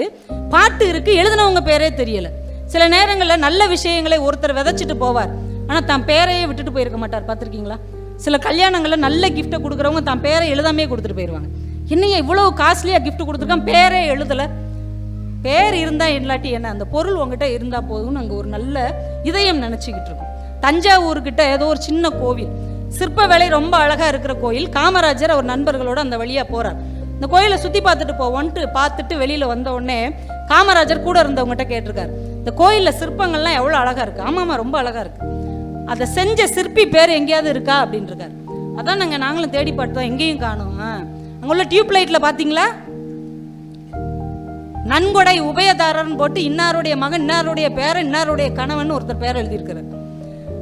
பாட்டு இருக்கு, எழுதினவங்க பேரே தெரியல. சில நேரங்களில் நல்ல விஷயங்களை ஒருத்தர் விதைச்சிட்டு போவார், ஆனால் தான் பேரையே விட்டுட்டு போயிருக்க மாட்டார். பார்த்துருக்கீங்களா? சில கல்யாணங்களில் நல்ல கிஃப்ட்டை கொடுக்குறவங்க தான் பேரை எழுதாமே கொடுத்துட்டு போயிடுவாங்க. என்னையா இவ்வளோ காஸ்ட்லியாக கிஃப்ட் கொடுத்துருக்கான், பேரே எழுதலை. பேர் இருந்தால் இல்லாட்டி என்ன, அந்த பொருள் உங்ககிட்ட இருந்தால் போதும்னு அங்கே ஒரு நல்ல இதயம் நினச்சிக்கிட்டு இருக்கும். தஞ்சாவூர்கிட்ட ஏதோ ஒரு சின்ன கோவில், சிற்ப வேலை ரொம்ப அழகாக இருக்கிற கோயில். காமராஜர் அவர் நண்பர்களோடு அந்த வழியாக போகிறார். இந்த கோயிலை சுற்றி பார்த்துட்டு போவோன்ட்டு பார்த்துட்டு வெளியில் வந்த உடனே காமராஜர் கூட இருந்தவங்ககிட்ட கேட்டிருக்காரு, இந்த கோயிலில் சிற்பங்கள்லாம் எவ்வளோ அழகாக இருக்குது. ஆமாம்மா, ரொம்ப அழகாக இருக்குது. அதை செஞ்ச சிற்பி பேர் எங்கேயாவது இருக்கா அப்படின்னு இருக்காரு. அதான் நாங்களும் தேடி பார்த்தோம், எங்கேயும் காணும். அங்கே உள்ள டியூப் லைட்டில் பார்த்தீங்களா, நன்கொடை உபயதாரர்னு போட்டு இன்னாருடைய மகன், இன்னாருடைய பேரன், இன்னாருடைய கணவன் ஒருத்தர் பேர் எழுதியிருக்கிறார்.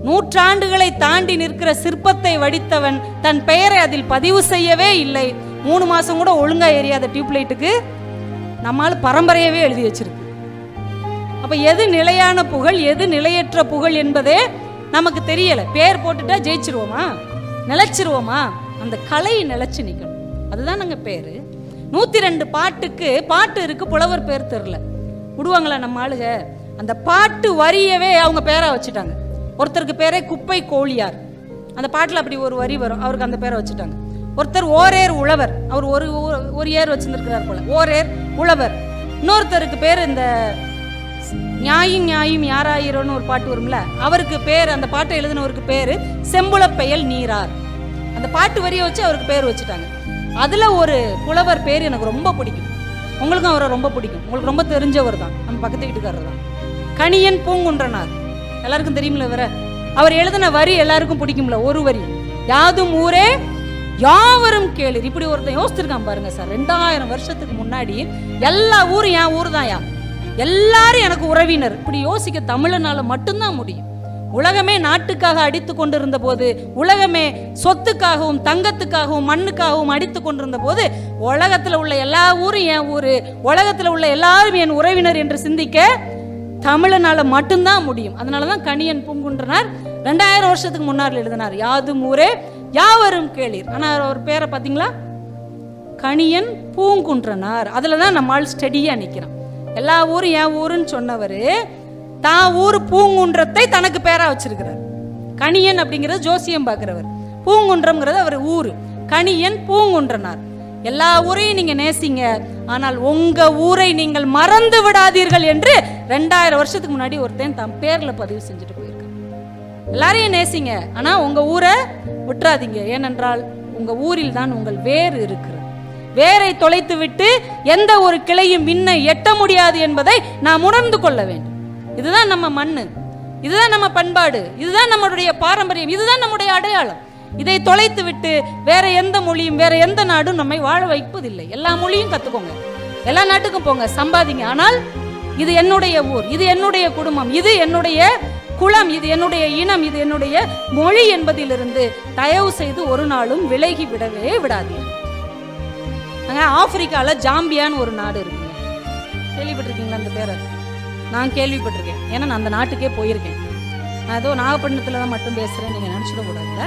நூற்றாண்டுகளை தாண்டி நிற்கிற சிற்பத்தை வடித்தவன் தன் பெயரை அதில் பதிவு செய்யவே இல்லை. 3 மாசம் கூட ஒழுங்கா எரியாத டியூப் லைட்டுக்கு நம்மால் பரம்பரையவே எழுதி வச்சிருக்கு. அப்ப எது நிலையான புகழ், எது நிலையற்ற புகழ் என்பதே நமக்கு தெரியலை. பேர் போட்டுட்டா ஜெயிச்சிருவோமா, நிலைச்சிருவோமா? அந்த கலை நிலைச்சு நிற்கணும், அதுதான் நாங்கள் பேர். 102 பாட்டுக்கு பாட்டு இருக்கு, புலவர் பேர் தெரில விடுவாங்களா நம்ம ஆளுக? அந்த பாட்டு வரியவே அவங்க பேரா வச்சுட்டாங்க. ஒருத்தருக்கு பேரே குப்பை கோழியார், அந்த பாட்டில் அப்படி ஒரு வரி வரும், அவருக்கு அந்த பேரை வச்சுட்டாங்க. ஒருத்தர் ஓரேர் உழவர், அவர் ஒரு ஏர் வச்சுருக்கிறார் போல, ஓரேர் உழவர். இன்னொருத்தருக்கு பேர் இந்த நியாயும் நியாயும் யாராயிரம்னு ஒரு பாட்டு வரும்ல, அவருக்கு பேர், அந்த பாட்டை எழுதினவருக்கு பேர் செம்புலப்பெயல் நீரார். அந்த பாட்டு வரியை வச்சு அவருக்கு பேர் வச்சுட்டாங்க. அதில் ஒரு புலவர் பேர் எனக்கு ரொம்ப பிடிக்கும், உங்களுக்கும் அவரை ரொம்ப பிடிக்கும், உங்களுக்கு ரொம்ப தெரிஞ்சவர் தான், நம்ம பக்கத்து வீட்டுக்காரர் தான், கணியன் பூங்குன்றனார். எல்லாருக்கும் தெரியுமில்ல இவரை? அவர் எழுதின வரி எல்லாருக்கும் பிடிக்கும்ல, ஒரு வரி, யாதும் ஊரே யாவரும் கேளு. இப்படி ஒருத்தன் யோசிச்சிருக்கான் பாருங்க சார். 2000 வருஷத்துக்கு முன்னாடி எல்லா ஊரும் என் ஊர் தான், எல்லாரும் எனக்கு உறவினர். இப்படி யோசிக்க தமிழனால மட்டும்தான் முடியும். உலகமே நாட்டுக்காக அடித்து கொண்டிருந்த போது, உலகமே சொத்துக்காகவும் தங்கத்துக்காகவும் மண்ணுக்காகவும் அடித்து கொண்டிருந்த போது, உலகத்தில் உள்ள எல்லா ஊரும் என் ஊரு, உலகத்தில் உள்ள எல்லாரும் என் உறவினர் என்று சிந்திக்க தமிழனால மட்டும்தான் முடியும். அதனாலதான் கணியன் பூங்குன்றனார் 2000 வருஷத்துக்கு முன்னாடி எழுதினார், யாதும் ஊரே யாவரும் கேளீர். ஆனா அவர் பேரை பார்த்தீங்களா, கணியன் பூங்குன்றனார். அதுலதான் நம்மால் ஸ்டடியா நிற்கிறான். எல்லா ஊரும் என் ஊருன்னு சொன்னவர் தான் ஊர் பூங்குன்றத்தை தனக்கு பேரா வச்சிருக்கிறார். கணியன் அப்படிங்கிறது ஜோசியம் பார்க்கிறவர், பூங்குன்றம்ங்கிறது அவர் ஊரு. கணியன் பூங்குன்றனார். எல்லா ஊரையும் நீங்க நேசிங்க, ஆனால் உங்க ஊரை நீங்கள் மறந்து விடாதீர்கள் என்று 2000 வருஷத்துக்கு முன்னாடி ஒருத்தன் தன் பேர்ல பதிவு செஞ்சுட்டு போயிருக்கான். எல்லாரையும் நேசிங்க, ஆனா உங்க ஊரை விட்டுறாதீங்க. ஏனென்றால் உங்க ஊரில் தான் உங்கள் வேர் இருக்கிறது. வேரை தொலைத்து விட்டு எந்த ஒரு கிளையும் விண்ண எட்ட முடியாது என்பதை நாம் உணர்ந்து கொள்ள வேண்டும். இதுதான் நம்ம மண்ணு, இதுதான் நம்ம பண்பாடு, இதுதான் நம்மளுடைய பாரம்பரியம், இதுதான் நம்முடைய அடையாளம். இதை தொலைத்து விட்டு வேற எந்த மொழியும் வேற எந்த நாடும் நம்மை வாழ வைப்பதில்லை. எல்லா மொழியும் கத்துக்கோங்க, எல்லா நாட்டுக்கும் போங்க, சம்பாதிங்க. ஆனால் இது என்னுடைய ஊர், இது என்னுடைய குடும்பம், இது என்னுடைய குலம், இது என்னுடைய இனம், இது என்னுடைய மொழி என்பதிலிருந்து தயவு செய்து ஒரு நாளும் விலகி விடவே விடாதீர்கள். ஆப்பிரிக்கால ஜாம்பியான்னு ஒரு நாடு இருக்குங்க, கேள்விப்பட்டிருக்கீங்களா? அந்த பேரை நான் கேள்விப்பட்டிருக்கேன், ஏன்னா நான் அந்த நாட்டுக்கே போயிருக்கேன். நான் ஏதோ நாகப்பட்டினத்தில் தான் மட்டும் பேசுகிறேன், நீங்கள் நினச்சிடக்கூடாதுல்ல.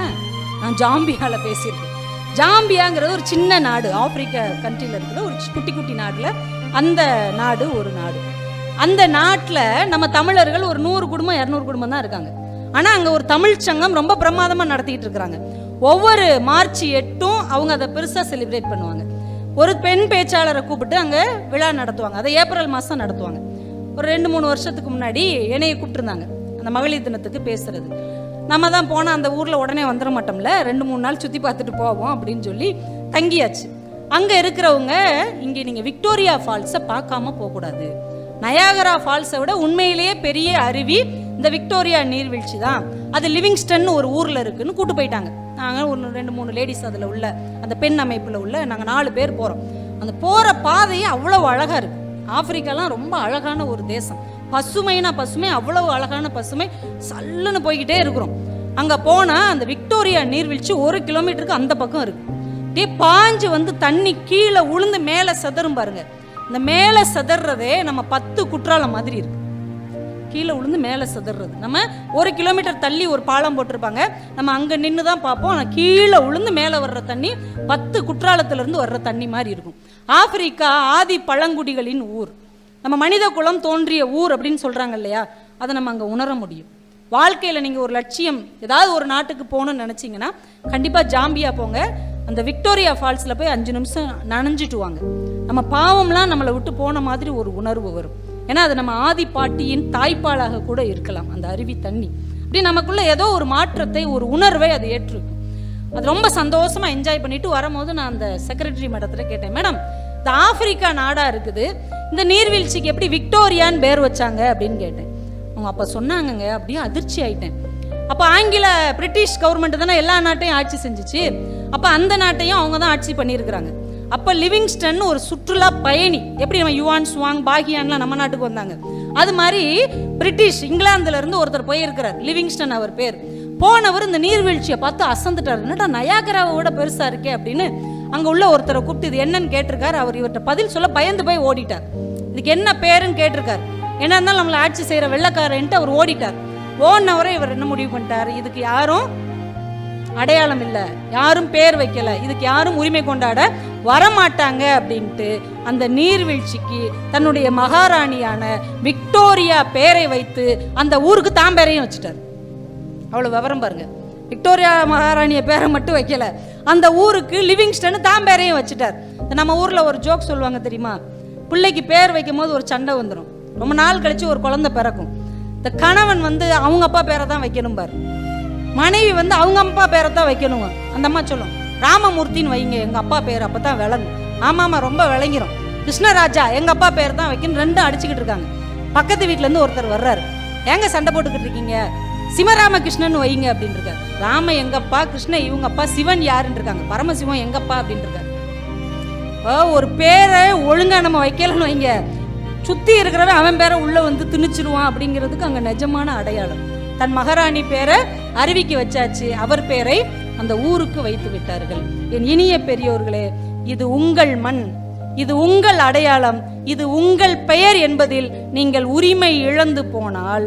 நான் ஜாம்பியாவில் பேசியிருக்கேன். ஜாம்பியாங்கிறது ஒரு சின்ன நாடு, ஆப்பிரிக்கா கண்ட்ரியில் இருக்கிற ஒரு குட்டி குட்டி நாட்டில் அந்த நாடு ஒரு நாடு. அந்த நாட்டில் நம்ம தமிழர்கள் ஒரு 100 குடும்பம் 200 குடும்பம் தான் இருக்காங்க. ஆனால் அங்கே ஒரு தமிழ் சங்கம் ரொம்ப பிரமாதமாக நடத்திக்கிட்டு இருக்கிறாங்க. ஒவ்வொரு மார்ச் 8 அவங்க அதை பெருசாக செலிப்ரேட் பண்ணுவாங்க. ஒரு பெண் பேச்சாளரை கூப்பிட்டு அங்கே விழா நடத்துவாங்க. அதை ஏப்ரல் மாதம் நடத்துவாங்க. ஒரு 2-3 வருஷத்துக்கு முன்னாடி என்னையை கூப்பிட்டுருந்தாங்க அந்த மகளிர் தினத்துக்கு பேசுறது. நம்ம தான் போனால் அந்த ஊரில் உடனே வந்துட மாட்டோம்ல, 2-3 நாள் சுற்றி பார்த்துட்டு போவோம் அப்படின்னு சொல்லி தங்கியாச்சு. அங்கே இருக்கிறவங்க, இங்கே நீங்கள் விக்டோரியா ஃபால்ஸை பார்க்காம போகக்கூடாது, நயாகரா ஃபால்ஸை விட உண்மையிலேயே பெரிய அருவி இந்த விக்டோரியா நீர்வீழ்ச்சி தான், அது லிவிங்ஸ்டன் ஒரு ஊரில் இருக்குன்னு கூட்டு போயிட்டாங்க. நாங்கள் ஒரு 2-3 லேடிஸ் அதில் உள்ள அந்த பெண் அமைப்பில் உள்ள நாங்கள் 4 பேர் போகிறோம். அந்த போகிற பாதையே அவ்வளோ அழகாக இருக்குது. ஆப்பிரிக்காலாம் ரொம்ப அழகான ஒரு தேசம், பசுமைனா பசுமை, அவ்வளவு அழகான பசுமை, சல்லுன்னு போய்கிட்டே இருக்கிறோம். அங்கே போனால் அந்த விக்டோரியா நீர்வீழ்ச்சி 1 கிலோமீட்டருக்கு அந்த பக்கம் இருக்குது. அப்படியே பாஞ்சு வந்து தண்ணி கீழே உளுந்து மேலே செதறும் பாருங்க. இந்த மேலே செதறதே நம்ம 10 குற்றாலம் மாதிரி இருக்கு. கீழே உளுந்து மேலே செதறது, நம்ம 1 கிலோமீட்டர் தள்ளி ஒரு பாலம் போட்டிருப்பாங்க, நம்ம அங்கே நின்று தான் பார்ப்போம். ஆனால் கீழே உளுந்து மேலே வர்ற தண்ணி 10 குற்றாலத்திலிருந்து வர்ற தண்ணி மாதிரி இருக்கும். ஆப்பிரிக்கா ஆதி பழங்குடிகளின் ஊர், நம்ம மனித குலம் தோன்றிய ஊர் அப்படின்னு சொல்கிறாங்க இல்லையா, அதை நம்ம அங்கே உணர முடியும். வாழ்க்கையில் நீங்கள் ஒரு லட்சியம் ஏதாவது ஒரு நாட்டுக்கு போகணும்னு நினச்சிங்கன்னா கண்டிப்பாக ஜாம்பியா போங்க. அந்த விக்டோரியா ஃபால்ஸில் போய் 5 நிமிஷம் நனைஞ்சிட்டு வாங்க. நம்ம பாவம்லாம் நம்மளை விட்டு போன மாதிரி ஒரு உணர்வு வரும். ஏன்னா அது நம்ம ஆதி பாட்டியின் தாய்ப்பாலாக கூட இருக்கலாம் அந்த அருவி தண்ணி. அப்படி நமக்குள்ள ஏதோ ஒரு மாற்றத்தை, ஒரு உணர்வை அது ஏற்றிருக்கும். அது ரொம்ப சந்தோஷமாக என்ஜாய் பண்ணிட்டு வரும்போது நான் அந்த செக்ரட்டரி மேடத்தில் கேட்டேன், மேடம் இந்த ஆப்பிரிக்கா நாடாக இருக்குது, இந்த நீர்வீழ்ச்சிக்கு எப்படி விக்டோரியான்னு பேர் வச்சாங்க அப்படின்னு கேட்டேன். அவங்க அப்போ சொன்னாங்கங்க. அப்படியே அதிர்ச்சி ஆயிட்டேன். அப்போ ஆங்கில பிரிட்டிஷ் கவர்மெண்ட் தானே எல்லா நாட்டையும் ஆட்சி செஞ்சிச்சு, அப்போ அந்த நாட்டையும் அவங்க தான் ஆட்சி பண்ணியிருக்கிறாங்க. அப்போ லிவிங்ஸ்டன் ஒரு சுற்றுலா பயணி, எப்படி நம்ம யுவான் சுவாங் பாகியான்லாம் நம்ம நாட்டுக்கு வந்தாங்க, அது மாதிரி பிரிட்டிஷ் இங்கிலாந்துல இருந்து ஒருத்தர் போயிருக்கிறார், லிவிங்ஸ்டன் அவர் பேர். போனவர் இந்த நீர்வீழ்ச்சியை பார்த்து அசந்துட்டார். என்னடா நயாகராவை விட பெருசா இருக்கே அப்படின்னு அங்கே உள்ள ஒருத்தரை கூப்பிட்டு இது என்னன்னு கேட்டிருக்காரு. அவர் இவர்கிட்ட பதில் சொல்ல பயந்து போய் ஓடிட்டார். இதுக்கு என்ன பேருன்னு கேட்டிருக்காரு. என்ன இருந்தாலும் நம்மளை ஆட்சி செய்கிற வெள்ளைக்காரன்ட்டு அவர் ஓடிட்டார். ஓன்னவரை இவர் என்ன முடிவு பண்ணிட்டாரு, இதுக்கு யாரும் அடையாளம் இல்லை, யாரும் பேர் வைக்கல, இதுக்கு யாரும் உரிமை கொண்டாட வரமாட்டாங்க அப்படின்ட்டு அந்த நீர்வீழ்ச்சிக்கு தன்னுடைய மகாராணியான விக்டோரியா பேரை வைத்து அந்த ஊருக்கு தான் பேரையும் வச்சுட்டார். அவ்வளோ விவரம் பாருங்க. விக்டோரியா மகாராணிய பேரை மட்டும் வைக்கல, அந்த ஊருக்கு லிவிங்ஸ்டன் தான் பேரையும் வச்சுட்டார். நம்ம ஊரில் ஒரு ஜோக் சொல்லுவாங்க தெரியுமா, பிள்ளைக்கு பேர் வைக்கும் போது ஒரு சண்டை வந்துடும், ரொம்ப நாள் கழிச்சு ஒரு குழந்தை பிறக்கும். இந்த கணவன் அவங்க அப்பா பேரை தான் வைக்கணும் பாரு, மனைவி அவங்க அப்பா பேரை தான் வைக்கணுங்க. அந்த அம்மா சொல்லும், ராமமூர்த்தின்னு வைங்க எங்க அப்பா பேர், அப்பதான் விளங்கும். ஆமாமா ரொம்ப விளங்கிரும். கிருஷ்ணராஜா எங்க அப்பா பேர் தான் வைக்கணும். ரெண்டும் அடிச்சுக்கிட்டு இருக்காங்க. பக்கத்து வீட்டுல இருந்து ஒருத்தர் வர்றாரு, ஏங்க சண்டை போட்டுக்கிட்டு இருக்கீங்க, சிவராமகிருஷ்ணன் வைங்க அப்படின்னு இருக்காரு. ராம எங்கப்பா, கிருஷ்ண இவங்க அப்பா, சிவன் யாருன்னு இருக்காங்க, பரமசிவம் எங்கப்பா அப்படின்னு இருக்காரு. ஒரு பேரை ஒழுங்கா நம்ம வைக்கலன்னு வைங்க, சுத்தி இருக்கிறவன் அவன் பேரை உள்ள திணிச்சிருவான் அப்படிங்கிறதுக்கு அங்க நிஜமான அடையாளம். தன் மகாராணி பேரை அறிவிக்க வச்சாச்சு, அவர் பேரை அந்த ஊருக்கு வைத்து விட்டார்கள். என் இனிய பெரியோர்களே, இது உங்கள் மண், இது உங்கள் அடையாளம், இது உங்கள் பெயர் என்பதில் நீங்கள் உரிமை இழந்து போனால்,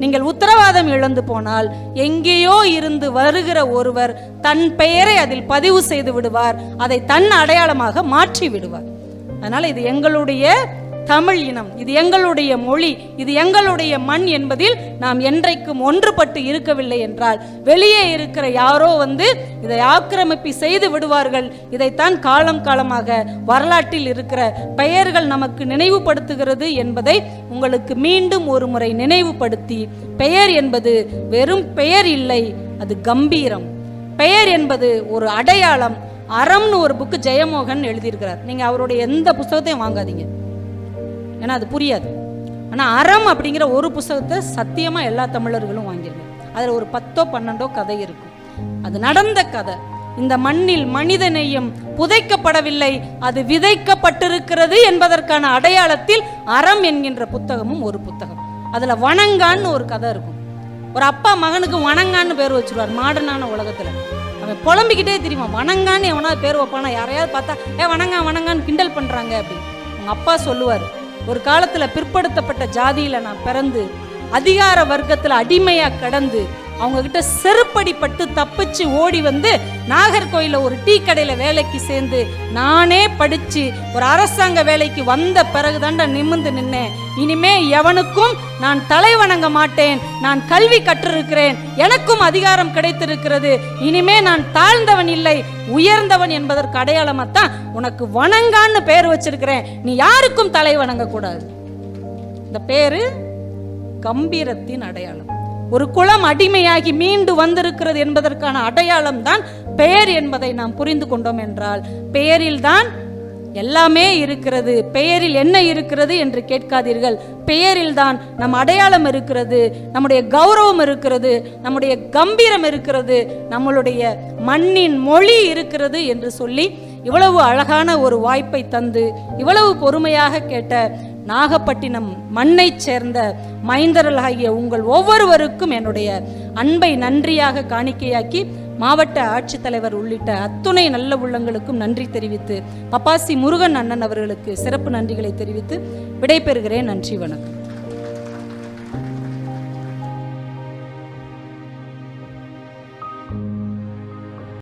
நீங்கள் உத்தரவாதம் இழந்து போனால், எங்கேயோ இருந்து வருகிற ஒருவர் தன் பெயரை அதில் பதிவு செய்து விடுவார், அதை தன் அடையாளமாக மாற்றி விடுவார். அதனால இது எங்களுடைய தமிழ் இனம், இது எங்களுடைய மொழி, இது எங்களுடைய மண் என்பதில் நாம் என்றைக்கும் ஒன்றுபட்டு இருக்கவில்லை என்றால் வெளியே இருக்கிற யாரோ இதை ஆக்கிரமிப்பு செய்து விடுவார்கள். இதைத்தான் காலம் காலமாக வரலாற்றில் இருக்கிற பெயர்கள் நமக்கு நினைவுபடுத்துகிறது என்பதை உங்களுக்கு மீண்டும் ஒரு முறை நினைவுபடுத்தி, பெயர் என்பது வெறும் பெயர் இல்லை, அது கம்பீரம். பெயர் என்பது ஒரு அடையாளம். அறம்னு ஒரு புக்கு ஜெயமோகன் எழுதியிருக்கிறார். நீங்க அவருடைய எந்த புத்தகத்தையும் வாங்காதீங்க, ஏன்னா அது புரியாது. ஆனால் அறம் அப்படிங்கிற ஒரு புத்தகத்தை சத்தியமாக எல்லா தமிழர்களும் வாங்கிருங்க. அதில் ஒரு 10-12 கதை இருக்கும். அது நடந்த கதை. இந்த மண்ணில் மனித நேயம் புதைக்கப்படவில்லை, அது விதைக்கப்பட்டிருக்கிறது என்பதற்கான அடையாளத்தில் அறம் என்கின்ற புத்தகமும் ஒரு புத்தகம். அதில் வணங்கான்னு ஒரு கதை இருக்கும். ஒரு அப்பா மகனுக்கு வணங்கான்னு பேர் வச்சிருவார். மாடர்னான உலகத்தில் அவன் புலம்பிக்கிட்டே தெரியுமா, வணங்கான்னு எவனாவது பேர் வைப்பானா, யாரையாவது பார்த்தா வணங்கான்னு கிண்டல் பண்ணுறாங்க அப்படின்னு. அவங்க அப்பா சொல்லுவார், ஒரு காலத்துல பிற்படுத்தப்பட்ட ஜாதியில நான் பிறந்து அதிகார வர்க்கத்துல அடிமையா கடந்து அவங்க கிட்ட செருப்படிப்பட்டு தப்பிச்சு ஓடி நாகர்கோயில ஒரு டீ கடையில வேலைக்கு சேர்ந்து நானே படிச்சு ஒரு அரசாங்க வேலைக்கு வந்த பிறகுதான்டா நிமிர்ந்து நின்னேன். இனிமே எவனுக்கும் நான் தலை வணங்க மாட்டேன், நான் கல்வி கற்றிருக்கிறேன், எனக்கும் அதிகாரம் கிடைத்திருக்கிறது, இனிமே நான் தாழ்ந்தவன் இல்லை உயர்ந்தவன் என்பதற்கு அடையாளமாத்தான் உனக்கு வணங்கான்னு பேர் வச்சிருக்கிறேன், நீ யாருக்கும் தலை வணங்க கூடாது. இந்த பேரு கம்பீரத்தின் அடையாளம். ஒரு குலம் அடிமையாகி மீண்டு வந்திருக்கிறது என்பதற்கான அடையாளம் தான் பெயர் என்பதை நாம் புரிந்து கொண்டோம் என்றால், பெயரில் தான் எல்லாமே இருக்கிறது. பெயரில் என்ன இருக்கிறது என்று கேட்காதீர்கள், பெயரில் தான் நம் அடையாளம் இருக்கிறது, நம்முடைய கௌரவம் இருக்கிறது, நம்முடைய கம்பீரம் இருக்கிறது, நம்மளுடைய மண்ணின் மொழி இருக்கிறது என்று சொல்லி இவ்வளவு அழகான ஒரு வாய்ப்பை தந்து இவ்வளவு பொறுமையாக கேட்ட நாகப்பட்டினம் மண்ணை சேர்ந்த மைந்தர்களாகிய உங்கள் ஒவ்வொருவருக்கும் என்னுடைய அன்பை நன்றியாக காணிக்கையாக்கி, மாவட்ட ஆட்சித்தலைவர் உள்ளிட்ட அத்துணை நல்ல உள்ளங்களுக்கும் நன்றி தெரிவித்து, பப்பாசி முருகன் அண்ணன் அவர்களுக்கு சிறப்பு நன்றிகளை தெரிவித்து விடைபெறுகிறேன். நன்றி, வணக்கம்.